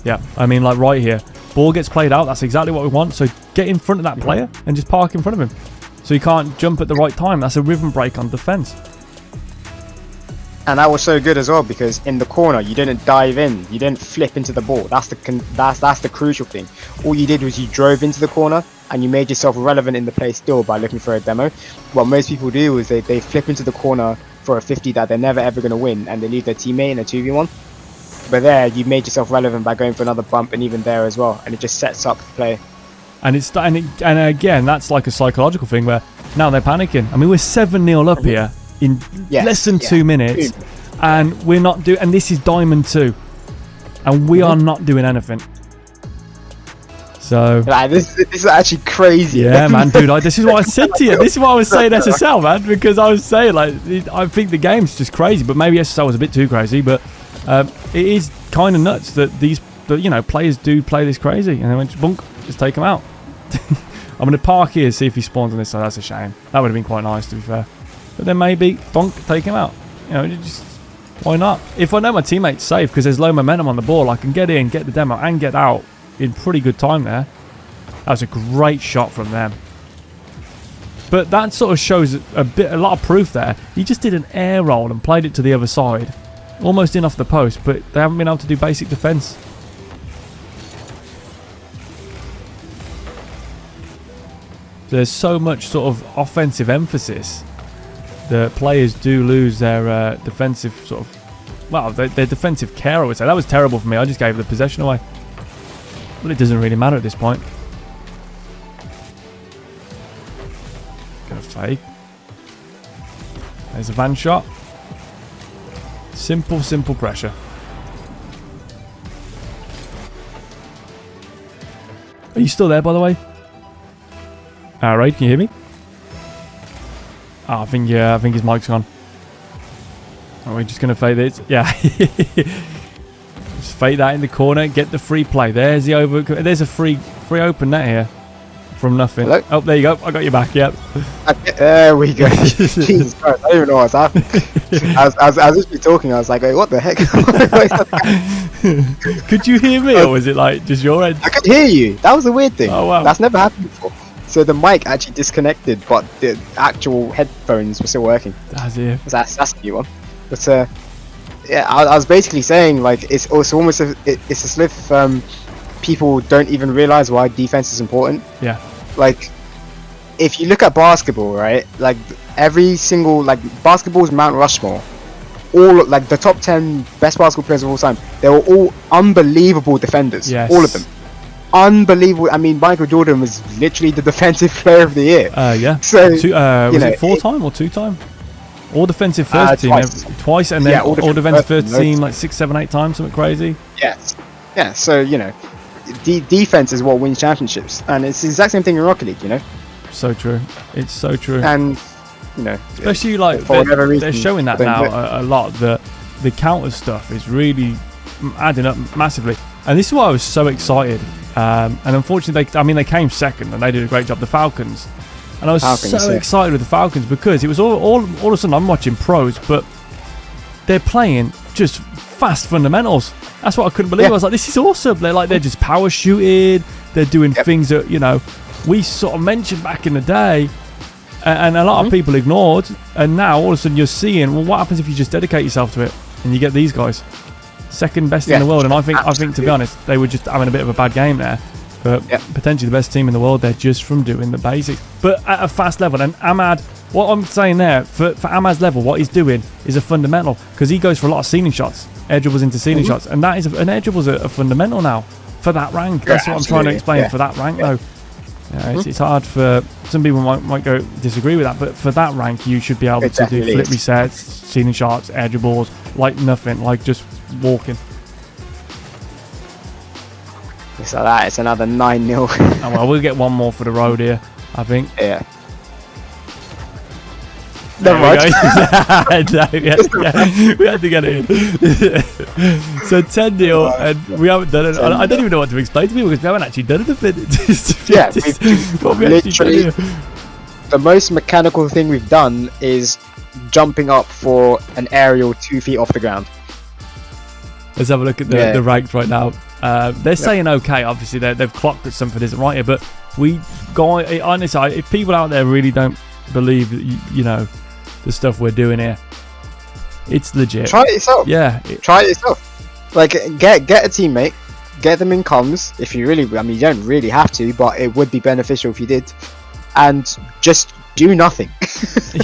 Speaker 1: Yeah, I mean, like right here, ball gets played out. That's exactly what we want. So get in front of that player and just park in front of him. So you can't jump at the right time. That's a rhythm break on defense.
Speaker 2: And that was so good as well because in the corner you didn't dive in, you didn't flip into the ball. That's the crucial thing. All you did was you drove into the corner and you made yourself relevant in the play still by looking for a demo. What most people do is they flip into the corner for a 50 that they're never ever going to win, and they leave their teammate in a 2v1. But there you made yourself relevant by going for another bump, and even there as well, and it just sets up the play.
Speaker 1: And again, that's like a psychological thing where now they're panicking. I mean, we're 7-0 up here in less than 2 minutes, and we're not doing. And this is Diamond 2, and we are not doing anything. So
Speaker 2: this is actually crazy.
Speaker 1: Yeah, man, dude. This is what I said to you. This is what I was saying SSL, man, because I was saying I think the game's just crazy, but maybe SSL was a bit too crazy. But it is kind of nuts that players do play this crazy, and then when just take them out. I'm going to park here, see if he spawns on this side. That's a shame. That would have been quite nice, to be fair. But then maybe take him out. Just why not? If I know my teammate's safe because there's low momentum on the ball, I can get in, get the demo, and get out in pretty good time there. That was a great shot from them. But that sort of shows a lot of proof there. He just did an air roll and played it to the other side, almost in off the post, but they haven't been able to do basic defense. There's so much sort of offensive emphasis that players do lose their defensive sort of, their defensive care, I would say. That was terrible for me. I just gave the possession away. But it doesn't really matter at this point. Gonna fake. There's a van shot. Simple pressure. Are you still there, by the way? Alright, can you hear me? Oh, I think his mic's gone. Are we just gonna fade this? Yeah. Just fade that in the corner, get the free play. There's the over. There's a free open net here from nothing.
Speaker 2: Hello?
Speaker 1: Oh, there you go. I got you back. Yep.
Speaker 2: There we go. Jesus Christ, I don't even know what's happening. I was literally talking. I was like, wait, what the heck?
Speaker 1: Could you hear me, or was it like just your end?
Speaker 2: I could hear you. That was a weird thing.
Speaker 1: Oh wow.
Speaker 2: That's never happened before. So the mic actually disconnected, but the actual headphones were still working.
Speaker 1: That's it.
Speaker 2: That's a new one. But yeah, I was basically saying like it's almost it's as if people don't even realize why defense is important.
Speaker 1: Yeah.
Speaker 2: Like if you look at basketball, right? Like every single basketball's Mount Rushmore. All like the top 10 best basketball players of all time. They were all unbelievable defenders.
Speaker 1: Yes.
Speaker 2: All of them. Unbelievable. I mean, Michael Jordan was literally the defensive player of the year.
Speaker 1: Yeah.
Speaker 2: So
Speaker 1: was it 4-time or 2-time? All defensive first team twice, and then all defensive first team like 6, 7, 8 times, something crazy.
Speaker 2: Yes. Yeah. So defense is what wins championships, and it's the exact same thing in Rocket League, you know.
Speaker 1: So true. It's so true.
Speaker 2: And you know,
Speaker 1: especially like they're showing that now a lot. That the counter stuff is really adding up massively, and this is why I was so excited. And unfortunately, they came second, and they did a great job. The Falcons, and I was so excited with the Falcons because it was all of a sudden I'm watching pros, but they're playing just fast fundamentals. That's what I couldn't believe. I was like, this is awesome. They're just power shooting. They're doing things that, you know, we sort of mentioned back in the day, and a lot of people ignored. And now all of a sudden you're seeing, well, what happens if you just dedicate yourself to it and you get these guys second best in the world? And I think to be honest, they were just having a bit of a bad game there. But potentially the best team in the world, they're just from doing the basics, but at a fast level. And Ahmad, what I'm saying there, for Ahmad's level, what he's doing is a fundamental, because he goes for a lot of ceiling shots, air dribbles into ceiling shots, and that is an air dribble's a fundamental now for that rank. That's what I'm trying to explain for that rank though. It's hard for some people might go disagree with that, but for that rank you should be able to do flip resets, ceiling shots, air dribbles, like nothing, like just walking.
Speaker 2: It's like that. It's another 9-0.
Speaker 1: Oh, well, we'll get one more for the road here, I think.
Speaker 2: Yeah.
Speaker 1: Never mind. We had to get it in. So 10-0, and we haven't done it. I don't even know what to explain to people because we haven't actually done it.
Speaker 2: Yeah, literally. The most mechanical thing we've done is jumping up for an aerial 2 feet off the ground.
Speaker 1: Let's have a look at the ranks right now. They're saying okay. Obviously, they've clocked that something isn't right here, but we go honestly. If people out there really don't believe that you know the stuff we're doing here, it's legit.
Speaker 2: Try it yourself.
Speaker 1: Yeah,
Speaker 2: try it yourself. Like get a teammate, get them in comms. If you really, I mean, you don't really have to, but it would be beneficial if you did, and just do nothing.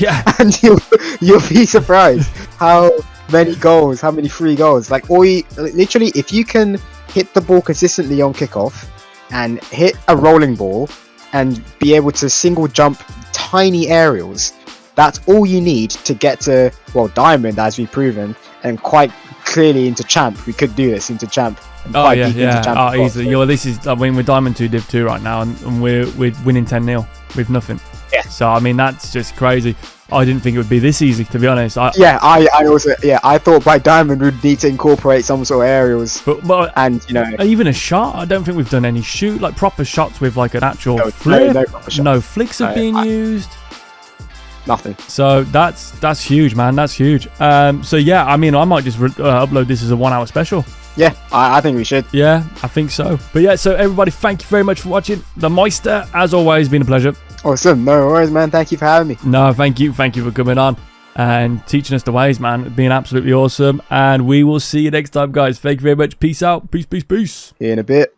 Speaker 1: Yeah,
Speaker 2: and you'll be surprised how many goals, how many free goals. Like literally, if you can hit the ball consistently on kickoff and hit a rolling ball and be able to single jump tiny aerials, that's all you need to get to, well, diamond, as we've proven, and quite clearly into champ. We could do this into champ.
Speaker 1: Oh yeah. Easily. Yo, this is, I mean, we're diamond 2 div 2 right now, and we're winning 10-0 with nothing.
Speaker 2: Yeah.
Speaker 1: So I mean, that's just crazy. I didn't think it would be this easy, to be honest. I
Speaker 2: also I thought by diamond we'd need to incorporate some sort of aerials,
Speaker 1: but
Speaker 2: and you know,
Speaker 1: even a shot. I don't think we've done any like proper shots with like an actual flip. No flicks have been used.
Speaker 2: Nothing.
Speaker 1: So that's huge, man. That's huge. So yeah, I mean, I might just upload this as a 1 hour special.
Speaker 2: Yeah, I think we should.
Speaker 1: Yeah, I think so. But yeah, so everybody, thank you very much for watching. The Meister, as always, been a pleasure.
Speaker 2: Awesome. No worries, man. Thank you for having me.
Speaker 1: No, thank you. Thank you for coming on and teaching us the ways, man. It's been absolutely awesome. And we will see you next time, guys. Thank you very much. Peace out. Peace, peace, peace.
Speaker 2: See you in a bit.